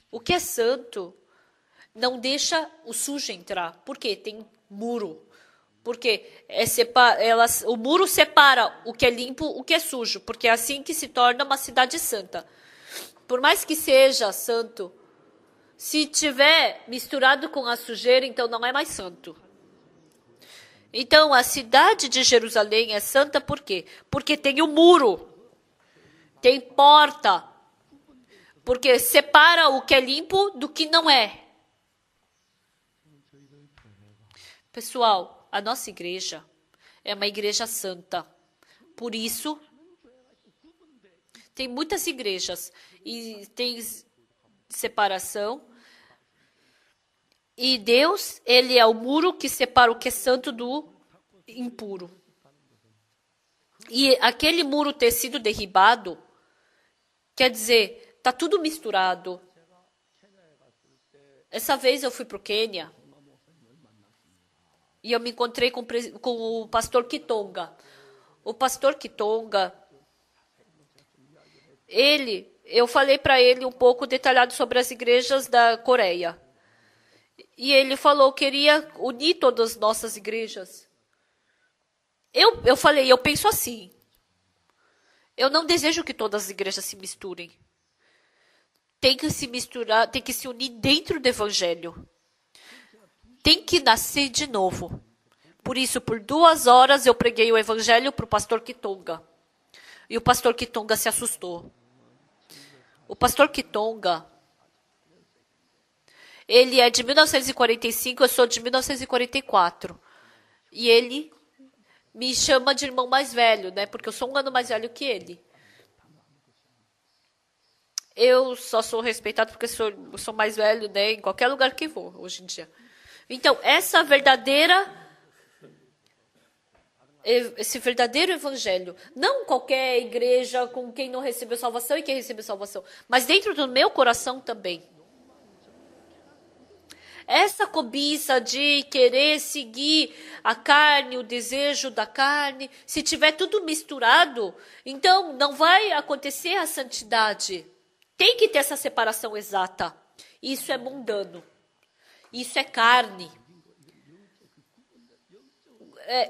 O que é santo não deixa o sujo entrar. Por quê? Tem muro. Porque o muro separa o que é limpo, o que é sujo. Porque é assim que se torna uma cidade santa. Por mais que seja santo, se tiver misturado com a sujeira, então não é mais santo. Então, a cidade de Jerusalém é santa por quê? Porque tem o muro, tem porta, porque separa o que é limpo do que não é. Pessoal, a nossa igreja é uma igreja santa. Por isso, tem muitas igrejas e tem separação. E Deus, ele é o muro que separa o que é santo do impuro. E aquele muro ter sido derribado, quer dizer, está tudo misturado. Essa vez eu fui para o Quênia e eu me encontrei com o pastor Kitonga. O pastor Kitonga, eu falei para ele um pouco detalhado sobre as igrejas da Coreia. E ele falou que queria unir todas as nossas igrejas. Eu falei, eu penso assim. Eu não desejo que todas as igrejas se misturem. Tem que se misturar, tem que se unir dentro do evangelho. Tem que nascer de novo. Por isso, por 2 horas, eu preguei o evangelho para o pastor Kitonga. E o pastor Kitonga se assustou. O pastor Kitonga, ele é de 1945, eu sou de 1944. E ele me chama de irmão mais velho, né? Porque eu sou 1 ano mais velho que ele. Eu só sou respeitado porque eu sou mais velho, né? Em qualquer lugar que vou, hoje em dia. Então, esse verdadeiro evangelho, não qualquer igreja com quem não recebeu salvação e quem recebeu salvação, mas dentro do meu coração também. Essa cobiça de querer seguir a carne, o desejo da carne, se tiver tudo misturado, então não vai acontecer a santidade. Tem que ter essa separação exata. Isso é mundano. Isso é carne.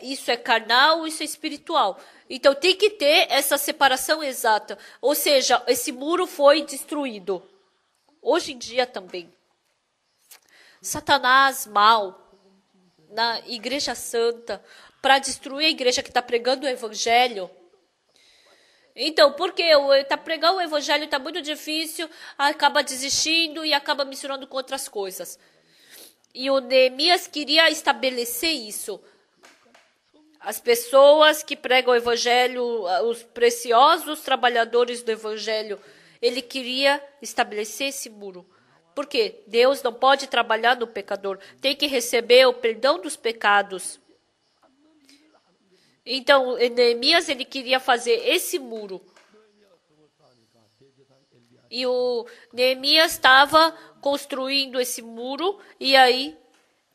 Isso é carnal, isso é espiritual. Então tem que ter essa separação exata. Ou seja, esse muro foi destruído. Hoje em dia também. Satanás mal na Igreja Santa para destruir a igreja que está pregando o Evangelho. Então, porque tá pregando o Evangelho está muito difícil, acaba desistindo e acaba misturando com outras coisas. E o Neemias queria estabelecer isso. As pessoas que pregam o Evangelho, os preciosos trabalhadores do Evangelho, ele queria estabelecer esse muro. Por quê? Deus não pode trabalhar no pecador. Tem que receber o perdão dos pecados. Então, Neemias, ele queria fazer esse muro. E o Neemias estava construindo esse muro, e aí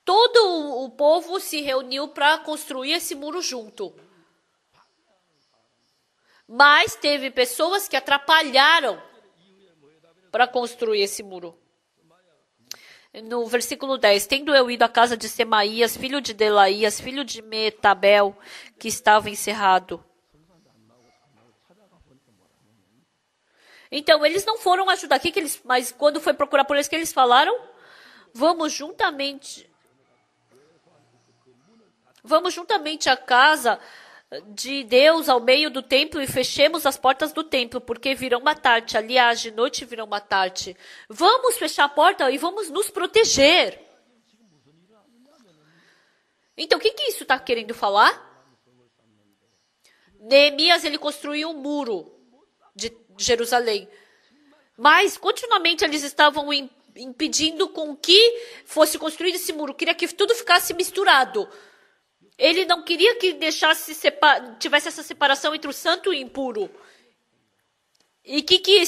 todo o povo se reuniu para construir esse muro junto. Mas teve pessoas que atrapalharam para construir esse muro. No versículo 10, tendo eu ido à casa de Semaías, filho de Delaías, filho de Metabel, que estava encerrado. Então, eles não foram ajudar aqui, mas quando foi procurar por eles, que eles falaram? Vamos juntamente à casa de Deus ao meio do templo e fechemos as portas do templo, porque virão matar-te. Aliás, de noite virão matar-te. Vamos fechar a porta e vamos nos proteger. Então, o que isso está querendo falar? Neemias, ele construiu um muro de Jerusalém. Mas, continuamente, eles estavam impedindo com que fosse construído esse muro. Queria que tudo ficasse misturado. Ele não queria que tivesse essa separação entre o santo e o impuro. E o que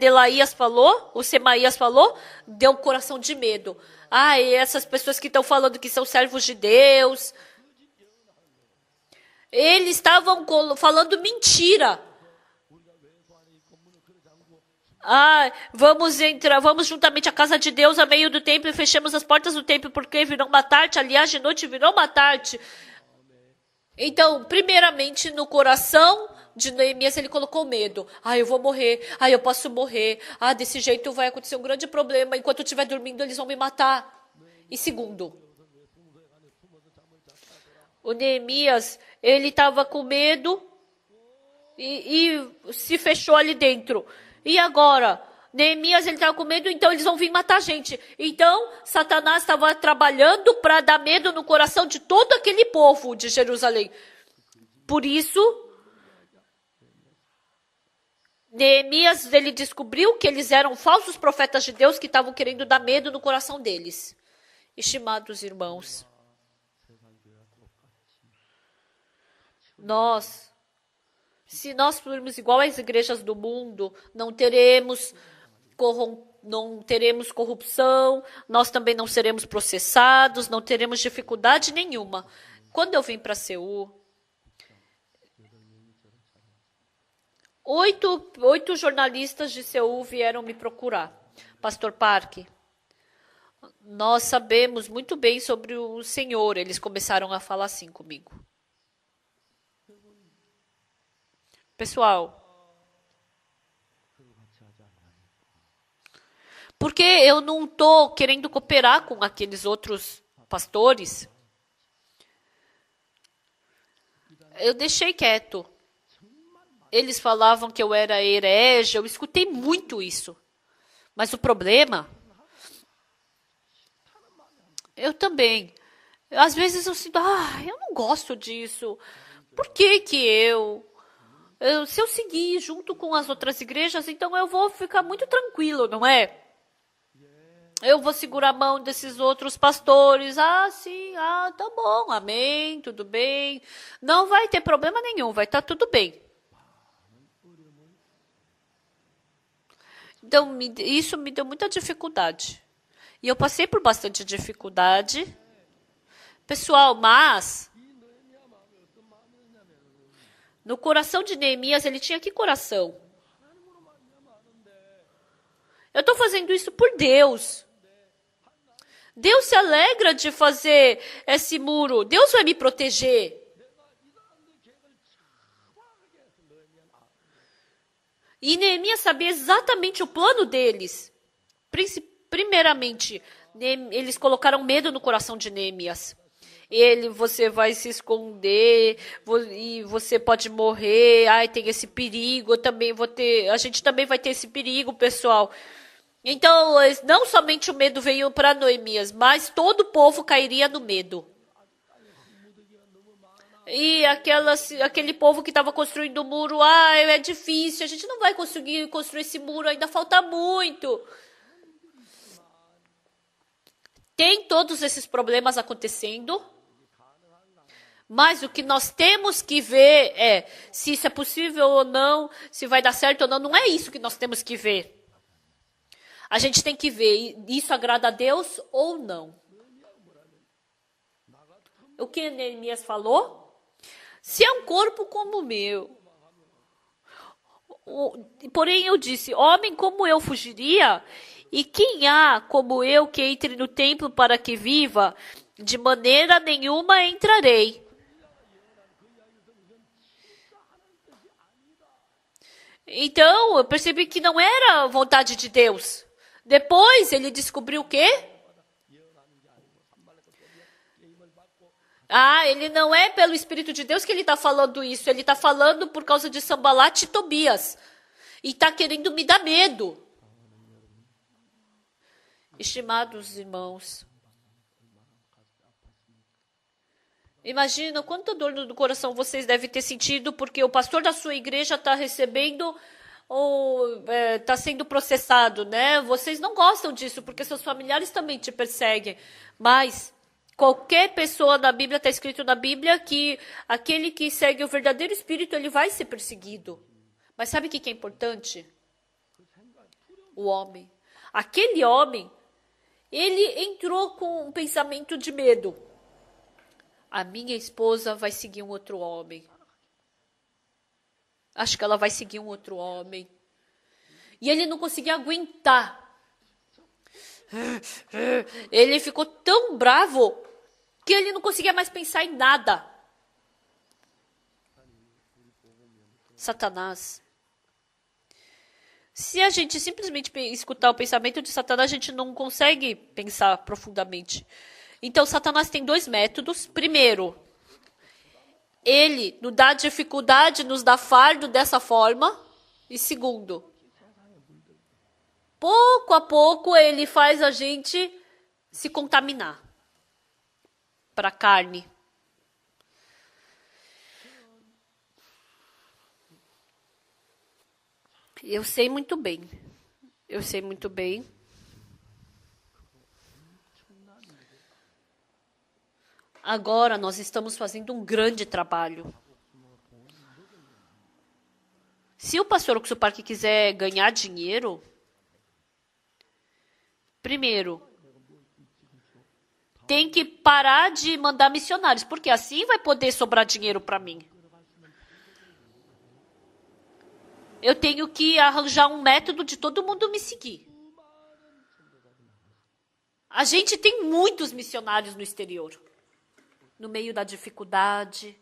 Delaías falou? O Semaías falou? Deu um coração de medo. E essas pessoas que estão falando que são servos de Deus. Eles estavam falando mentira. Vamos juntamente à casa de Deus, a meio do templo, e fechemos as portas do templo, porque virão matar-te. Aliás, de noite virão matar-te. Então, primeiramente, no coração de Neemias, ele colocou medo. Eu vou morrer. Eu posso morrer. Desse jeito vai acontecer um grande problema. Enquanto eu estiver dormindo, eles vão me matar. E segundo, o Neemias, ele estava com medo e se fechou ali dentro. E agora, Neemias, ele estava com medo, então eles vão vir matar a gente. Então, Satanás estava trabalhando para dar medo no coração de todo aquele povo de Jerusalém. Por isso, Neemias, ele descobriu que eles eram falsos profetas de Deus que estavam querendo dar medo no coração deles. Estimados irmãos, se nós formos igual às igrejas do mundo, não teremos corrupção, nós também não seremos processados, não teremos dificuldade nenhuma. Quando eu vim para Seul, 8 jornalistas de Seul vieram me procurar. Pastor Park, nós sabemos muito bem sobre o Senhor. Eles começaram a falar assim comigo. Pessoal, porque eu não estou querendo cooperar com aqueles outros pastores, eu deixei quieto. Eles falavam que eu era herege, eu escutei muito isso. Mas o problema, eu também. Às vezes eu sinto, eu não gosto disso. Por que se eu seguir junto com as outras igrejas, então eu vou ficar muito tranquilo, não é? Eu vou segurar a mão desses outros pastores. Sim, tá bom, amém, tudo bem. Não vai ter problema nenhum, vai estar tudo bem. Então, isso me deu muita dificuldade. E eu passei por bastante dificuldade. Pessoal, mas no coração de Neemias, ele tinha que coração? Eu estou fazendo isso por Deus. Deus se alegra de fazer esse muro. Deus vai me proteger. E Neemias sabia exatamente o plano deles. Primeiramente, eles colocaram medo no coração de Neemias. Você vai se esconder e você pode morrer. Ai, tem esse perigo. Eu também vou ter. A gente também vai ter esse perigo, pessoal. Então, não somente o medo veio para Neemias, mas todo o povo cairia no medo. E aquele povo que estava construindo o muro, é difícil, a gente não vai conseguir construir esse muro, ainda falta muito. Tem todos esses problemas acontecendo, mas o que nós temos que ver é se isso é possível ou não, se vai dar certo ou não. Não é isso que nós temos que ver. A gente tem que ver, isso agrada a Deus ou não. O que Neemias falou? Se é um corpo como o meu. Porém eu disse, homem como eu fugiria? E quem há como eu que entre no templo para que viva? De maneira nenhuma entrarei. Então, eu percebi que não era a vontade de Deus. Depois, ele descobriu o quê? Ele não é pelo Espírito de Deus que ele está falando isso. Ele está falando por causa de Sambalat e Tobias. E está querendo me dar medo. Estimados irmãos, imagina quanta dor no coração vocês devem ter sentido porque o pastor da sua igreja está recebendo ou está sendo processado, né? Vocês não gostam disso porque seus familiares também te perseguem. Mas qualquer pessoa na Bíblia, está escrito na Bíblia que aquele que segue o verdadeiro Espírito, ele vai ser perseguido. Mas sabe o que é importante? O homem. Aquele homem, ele entrou com um pensamento de medo. A minha esposa vai seguir um outro homem. Acho que ela vai seguir um outro homem. E ele não conseguia aguentar. Ele ficou tão bravo que ele não conseguia mais pensar em nada. Satanás. Se a gente simplesmente escutar o pensamento de Satanás, a gente não consegue pensar profundamente. Então, Satanás tem dois métodos. Primeiro, ele nos dá dificuldade, nos dá fardo dessa forma. E segundo, pouco a pouco ele faz a gente se contaminar para a carne. Eu sei muito bem. Agora nós estamos fazendo um grande trabalho. Se o pastor Oxo Park quiser ganhar dinheiro, primeiro, tem que parar de mandar missionários, porque assim vai poder sobrar dinheiro para mim. Eu tenho que arranjar um método de todo mundo me seguir. A gente tem muitos missionários no exterior. No meio da dificuldade.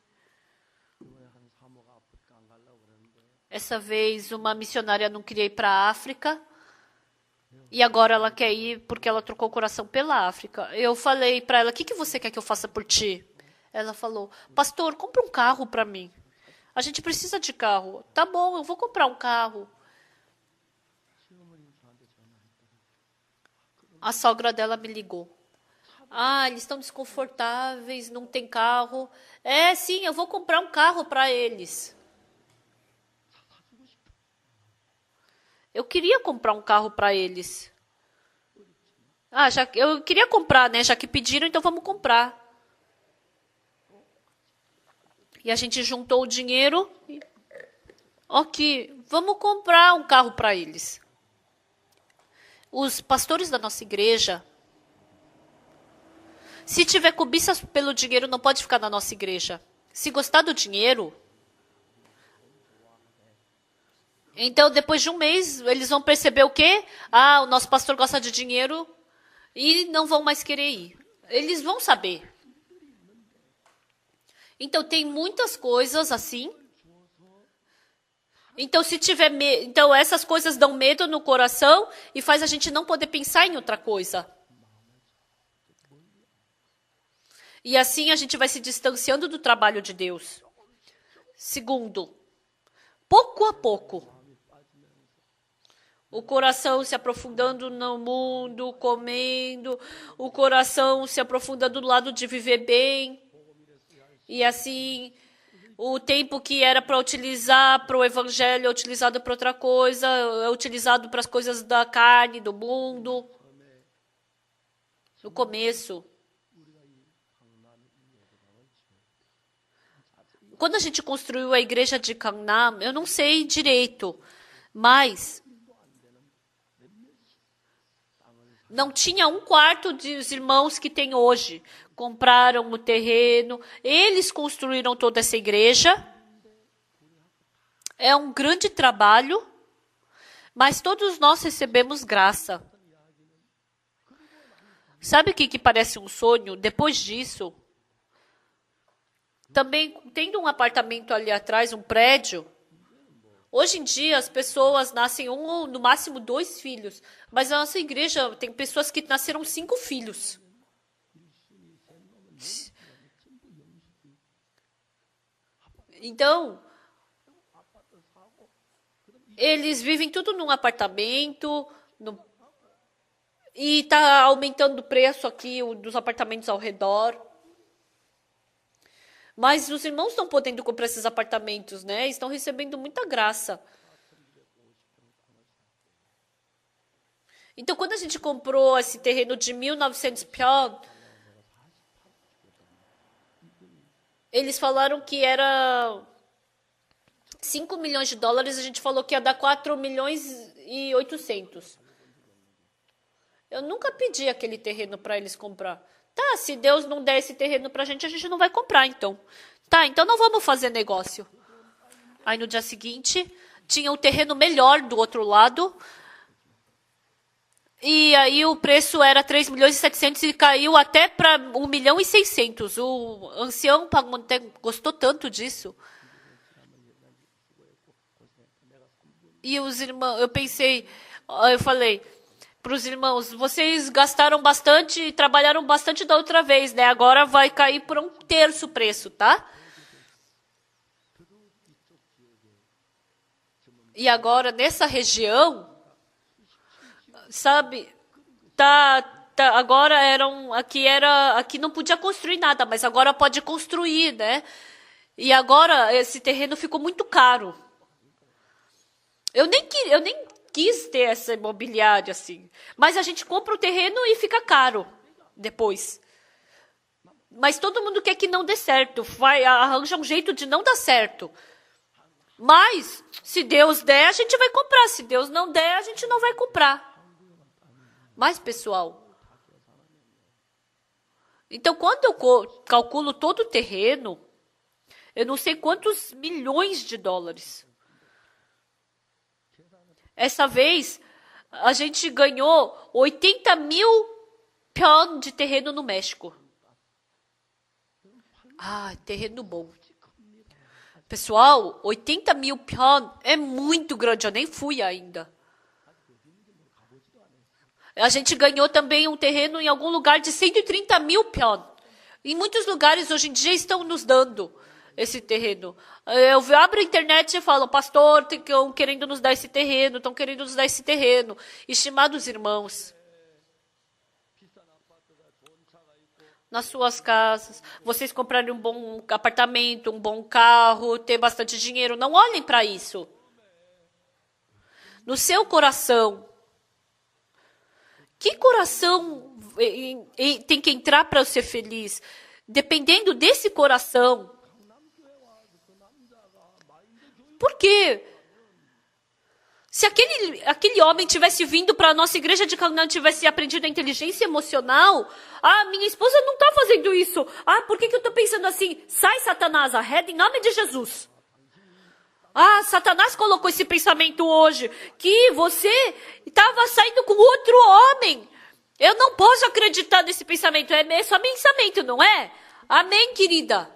Essa vez uma missionária não queria ir para a África. E agora ela quer ir porque ela trocou o coração pela África. Eu falei para ela, o que você quer que eu faça por ti? Ela falou, pastor, compra um carro para mim. A gente precisa de carro. Tá bom, eu vou comprar um carro. A sogra dela me ligou. Eles estão desconfortáveis, não tem carro. Sim, eu vou comprar um carro para eles. Eu queria comprar um carro para eles. Eu queria comprar, né? Já que pediram, então vamos comprar. E a gente juntou o dinheiro. Ok, vamos comprar um carro para eles. Os pastores da nossa igreja, se tiver cobiças pelo dinheiro, não pode ficar na nossa igreja. Se gostar do dinheiro, então depois de um mês, eles vão perceber o quê? O nosso pastor gosta de dinheiro e não vão mais querer ir. Eles vão saber. Então tem muitas coisas assim. Então, se tiver então essas coisas dão medo no coração e faz a gente não poder pensar em outra coisa. E assim a gente vai se distanciando do trabalho de Deus. Segundo, pouco a pouco, o coração se aprofundando no mundo, comendo, o coração se aprofundando no lado de viver bem. E assim, o tempo que era para utilizar para o evangelho é utilizado para outra coisa, é utilizado para as coisas da carne, do mundo. No começo. Quando a gente construiu a igreja de Gangnam, eu não sei direito, mas não tinha um quarto dos irmãos que tem hoje. Compraram o terreno, eles construíram toda essa igreja. É um grande trabalho, mas todos nós recebemos graça. Sabe o que parece um sonho? Depois disso, também tendo um apartamento ali atrás, um prédio, hoje em dia as pessoas nascem um ou no máximo 2 filhos, mas a nossa igreja tem pessoas que nasceram 5 filhos. Então, eles vivem tudo num apartamento e está aumentando o preço aqui dos apartamentos ao redor. Mas os irmãos estão podendo comprar esses apartamentos, né? Estão recebendo muita graça. Então, quando a gente comprou esse terreno de 1900 pyeon, eles falaram que era 5 milhões de dólares, a gente falou que ia dar 4 milhões e 800. Eu nunca pedi aquele terreno para eles comprar. Tá, se Deus não der esse terreno pra gente, a gente não vai comprar, então. Tá, então não vamos fazer negócio. Aí no dia seguinte, tinha um terreno melhor do outro lado. E aí o preço era 3 milhões e 700 e caiu até para 1 milhão e 600. O ancião Pagmonte gostou tanto disso. E os irmãos, eu falei para os irmãos, vocês gastaram bastante e trabalharam bastante da outra vez, né? Agora vai cair por 1/3 o preço, tá? E agora, nessa região, sabe, agora aqui não podia construir nada, mas agora pode construir, né? E agora esse terreno ficou muito caro. Eu nem quis ter essa imobiliária assim. Mas a gente compra o terreno e fica caro depois. Mas todo mundo quer que não dê certo. Arranja um jeito de não dar certo. Mas, se Deus der, a gente vai comprar. Se Deus não der, a gente não vai comprar. Mas, pessoal, então quando eu calculo todo o terreno, eu não sei quantos milhões de dólares. Essa vez, a gente ganhou 80 mil pyeon de terreno no México. Ah, terreno bom. Pessoal, 80 mil pyeon é muito grande, eu nem fui ainda. A gente ganhou também um terreno em algum lugar de 130 mil pyeon. Em muitos lugares hoje em dia estão nos dando esse terreno. Eu abro a internet e falo, pastor, estão querendo nos dar esse terreno, estão querendo nos dar esse terreno. Estimados irmãos, nas suas casas, vocês comprarem um bom apartamento, um bom carro, ter bastante dinheiro, não olhem para isso. No seu coração, que coração tem que entrar para eu ser feliz? Dependendo desse coração. Por quê? Se aquele homem tivesse vindo para a nossa igreja de Gangnam, tivesse aprendido a inteligência emocional, minha esposa não está fazendo isso. Por que eu estou pensando assim? Sai, Satanás, arreda em nome de Jesus. Satanás colocou esse pensamento hoje, que você estava saindo com outro homem. Eu não posso acreditar nesse pensamento, é só pensamento, não é? Amém, querida?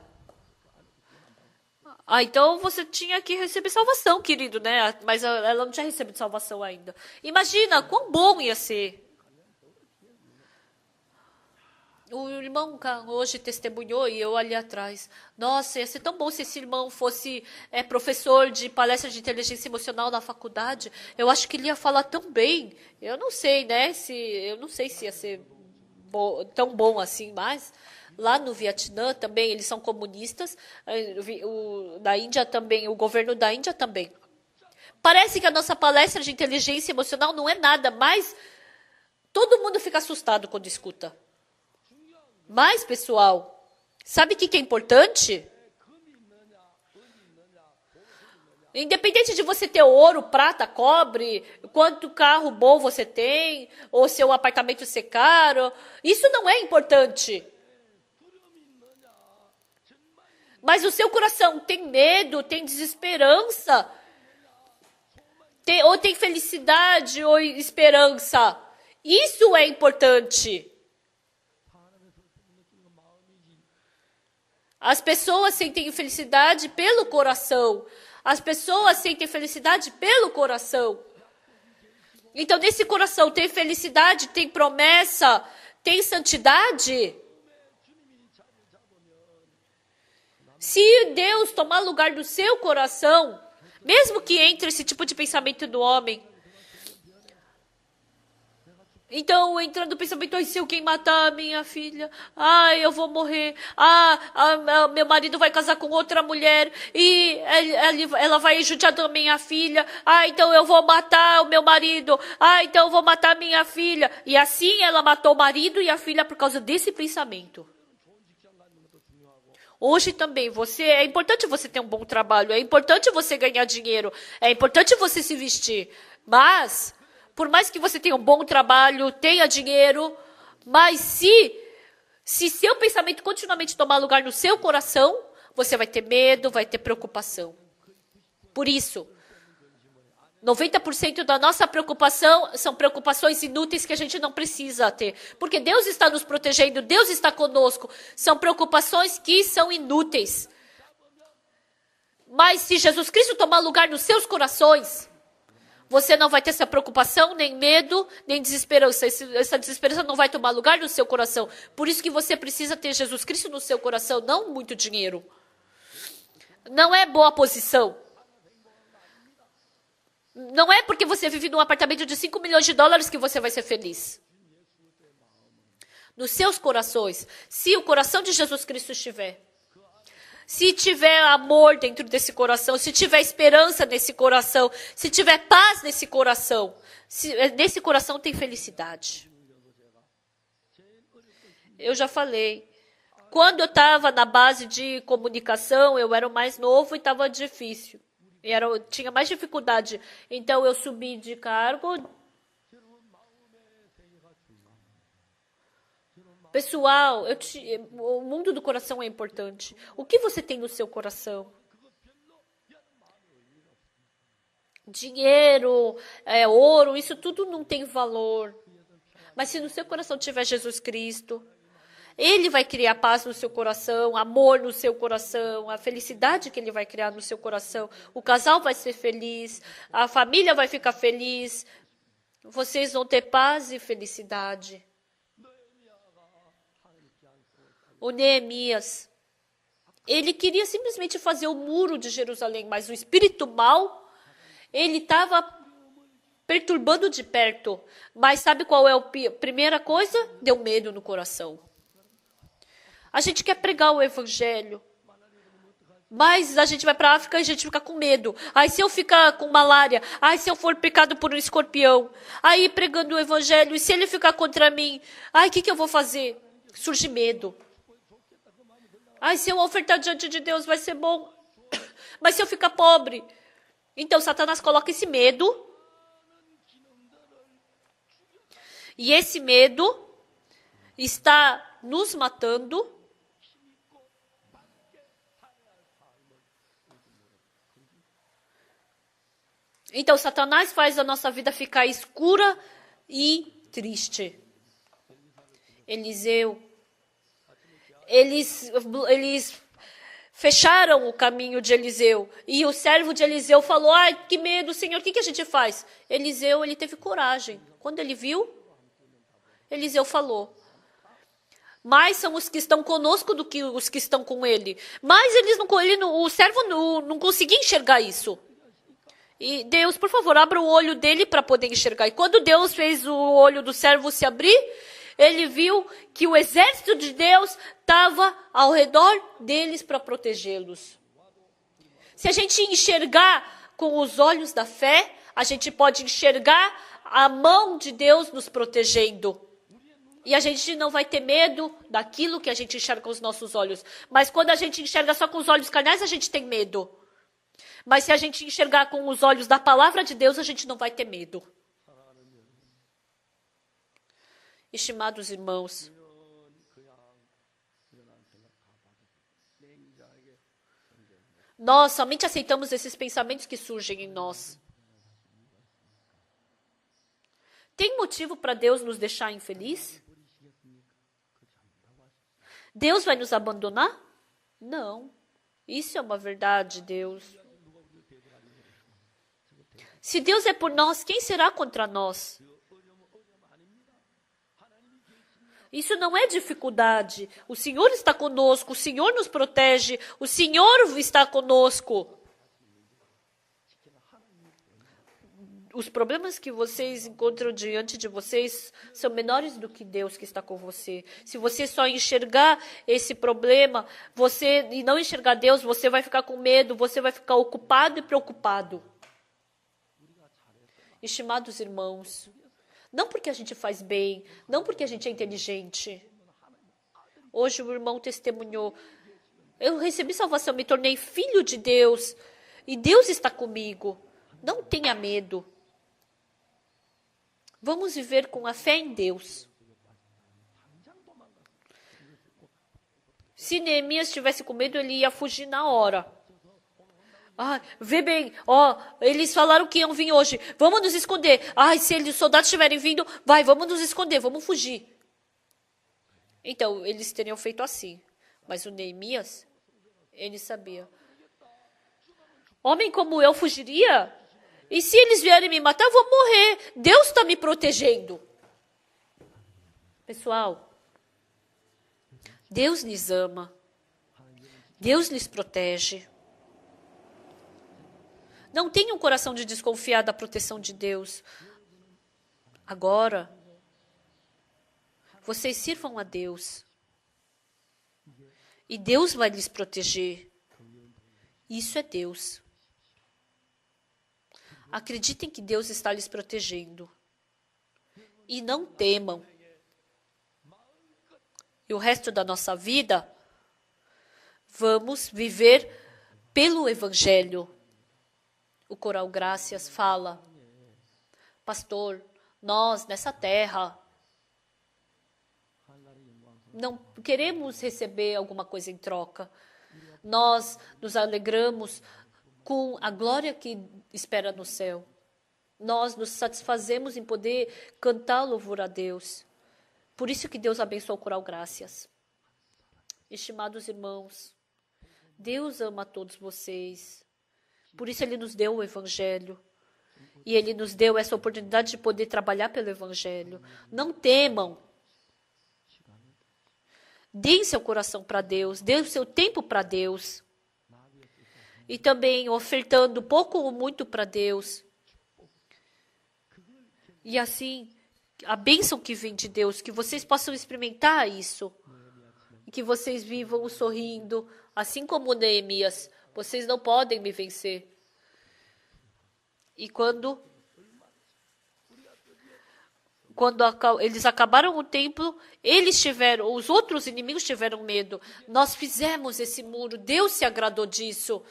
Ah, então você tinha que receber salvação, querido, né? Mas ela não tinha recebido salvação ainda. Imagina quão bom ia ser. O irmão hoje testemunhou e eu ali atrás. Nossa, ia ser tão bom se esse irmão fosse professor de palestra de inteligência emocional na faculdade. Eu acho que ele ia falar tão bem. Eu não sei, né? Eu não sei se ia ser tão bom assim, mas lá no Vietnã também eles são comunistas. Da Índia também, o governo da Índia também. Parece que a nossa palestra de inteligência emocional não é nada, mas todo mundo fica assustado quando escuta. Mas, pessoal, sabe o que é importante? Independente de você ter ouro, prata, cobre, quanto carro bom você tem, ou seu apartamento ser caro, isso não é importante. Mas o seu coração tem medo, tem desesperança, ou tem felicidade ou esperança. Isso é importante. As pessoas sentem felicidade pelo coração. As pessoas sentem felicidade pelo coração. Então, nesse coração tem felicidade, tem promessa, tem santidade. Se Deus tomar lugar do seu coração, mesmo que entre esse tipo de pensamento do homem, então, entrando no pensamento, se alguém matar a minha filha, eu vou morrer, meu marido vai casar com outra mulher, e ela vai judiar da minha filha, então eu vou matar o meu marido, então eu vou matar a minha filha. E assim ela matou o marido e a filha por causa desse pensamento. Hoje também, é importante você ter um bom trabalho, é importante você ganhar dinheiro, é importante você se vestir, mas por mais que você tenha um bom trabalho, tenha dinheiro, mas se seu pensamento continuamente tomar lugar no seu coração, você vai ter medo, vai ter preocupação. Por isso, 90% da nossa preocupação são preocupações inúteis que a gente não precisa ter. Porque Deus está nos protegendo, Deus está conosco. São preocupações que são inúteis. Mas se Jesus Cristo tomar lugar nos seus corações, você não vai ter essa preocupação, nem medo, nem desesperança. Essa desesperança não vai tomar lugar no seu coração. Por isso que você precisa ter Jesus Cristo no seu coração, não muito dinheiro. Não é boa posição. Não é porque você vive num apartamento de 5 milhões de dólares que você vai ser feliz. Nos seus corações, se o coração de Jesus Cristo estiver, se tiver amor dentro desse coração, se tiver esperança nesse coração, se tiver paz nesse coração, nesse coração tem felicidade. Eu já falei. Quando eu estava na base de comunicação, eu era o mais novo e estava difícil. Tinha mais dificuldade. Então eu subi de cargo. Pessoal, o mundo do coração é importante. O que você tem no seu coração? Dinheiro, ouro, isso tudo não tem valor. Mas se no seu coração tiver Jesus Cristo, Ele vai criar paz no seu coração, amor no seu coração, a felicidade que Ele vai criar no seu coração. O casal vai ser feliz, a família vai ficar feliz. Vocês vão ter paz e felicidade. O Neemias, ele queria simplesmente fazer o muro de Jerusalém, mas o espírito mau, ele estava perturbando de perto. Mas sabe qual é a primeira coisa? Deu medo no coração. A gente quer pregar o evangelho, mas a gente vai para a África e a gente fica com medo. Se eu ficar com malária, se eu for picado por um escorpião, aí pregando o evangelho, e se ele ficar contra mim, o que eu vou fazer? Surge medo. Se eu ofertar diante de Deus vai ser bom. Mas se eu ficar pobre? Então Satanás coloca esse medo. E esse medo está nos matando. Então Satanás faz a nossa vida ficar escura e triste. Eliseu, eles fecharam o caminho de Eliseu. E o servo de Eliseu falou, ai, que medo, Senhor, o que a gente faz? Eliseu, ele teve coragem. Quando ele viu, Eliseu falou, mais são os que estão conosco do que os que estão com ele. Mas o servo não conseguia enxergar isso. E Deus, por favor, abra o olho dele para poder enxergar. E quando Deus fez o olho do servo se abrir, ele viu que o exército de Deus estava ao redor deles para protegê-los. Se a gente enxergar com os olhos da fé, a gente pode enxergar a mão de Deus nos protegendo. E a gente não vai ter medo daquilo que a gente enxerga com os nossos olhos. Mas quando a gente enxerga só com os olhos carnais, a gente tem medo. Mas se a gente enxergar com os olhos da palavra de Deus, a gente não vai ter medo. Estimados irmãos, nós somente aceitamos esses pensamentos que surgem em nós. Tem motivo para Deus nos deixar infeliz? Deus vai nos abandonar? Não. Isso é uma verdade, Deus. Se Deus é por nós, quem será contra nós? Isso não é dificuldade. O Senhor está conosco, o Senhor nos protege, o Senhor está conosco. Os problemas que vocês encontram diante de vocês são menores do que Deus que está com você. Se você só enxergar esse problema, e não enxergar Deus, você vai ficar com medo, você vai ficar ocupado e preocupado. Estimados irmãos, não porque a gente faz bem, não porque a gente é inteligente. Hoje o irmão testemunhou, eu recebi salvação, me tornei filho de Deus, e Deus está comigo. Não tenha medo. Vamos viver com a fé em Deus. Se Neemias tivesse com medo, ele ia fugir na hora. Vê bem, eles falaram que iam vir hoje, vamos nos esconder. Se os soldados estiverem vindo, vamos nos esconder, vamos fugir. Então, eles teriam feito assim. Mas o Neemias, ele sabia. Homem como eu fugiria? E se eles vierem me matar, eu vou morrer. Deus está me protegendo. Pessoal, Deus lhes ama. Deus lhes protege. Não tenha um coração de desconfiar da proteção de Deus. Agora, vocês sirvam a Deus. E Deus vai lhes proteger. Isso é Deus. Acreditem que Deus está lhes protegendo. E não temam. E o resto da nossa vida, vamos viver pelo Evangelho. O Coral Graças fala, pastor, nós nessa terra não queremos receber alguma coisa em troca. Nós nos alegramos com a glória que espera no céu. Nós nos satisfazemos em poder cantar louvor a Deus. Por isso que Deus abençoou o Coral Graças. Estimados irmãos, Deus ama a todos vocês. Por isso Ele nos deu o Evangelho. E Ele nos deu essa oportunidade de poder trabalhar pelo Evangelho. Não temam. Deem seu coração para Deus. Dê o seu tempo para Deus. E também ofertando pouco ou muito para Deus. E assim, a bênção que vem de Deus, que vocês possam experimentar isso. E que vocês vivam sorrindo, assim como Neemias. Vocês não podem me vencer. E quando eles acabaram o templo, os outros inimigos tiveram medo. Nós fizemos esse muro, Deus se agradou disso.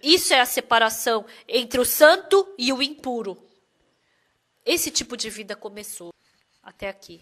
Isso é a separação entre o santo e o impuro. Esse tipo de vida começou até aqui.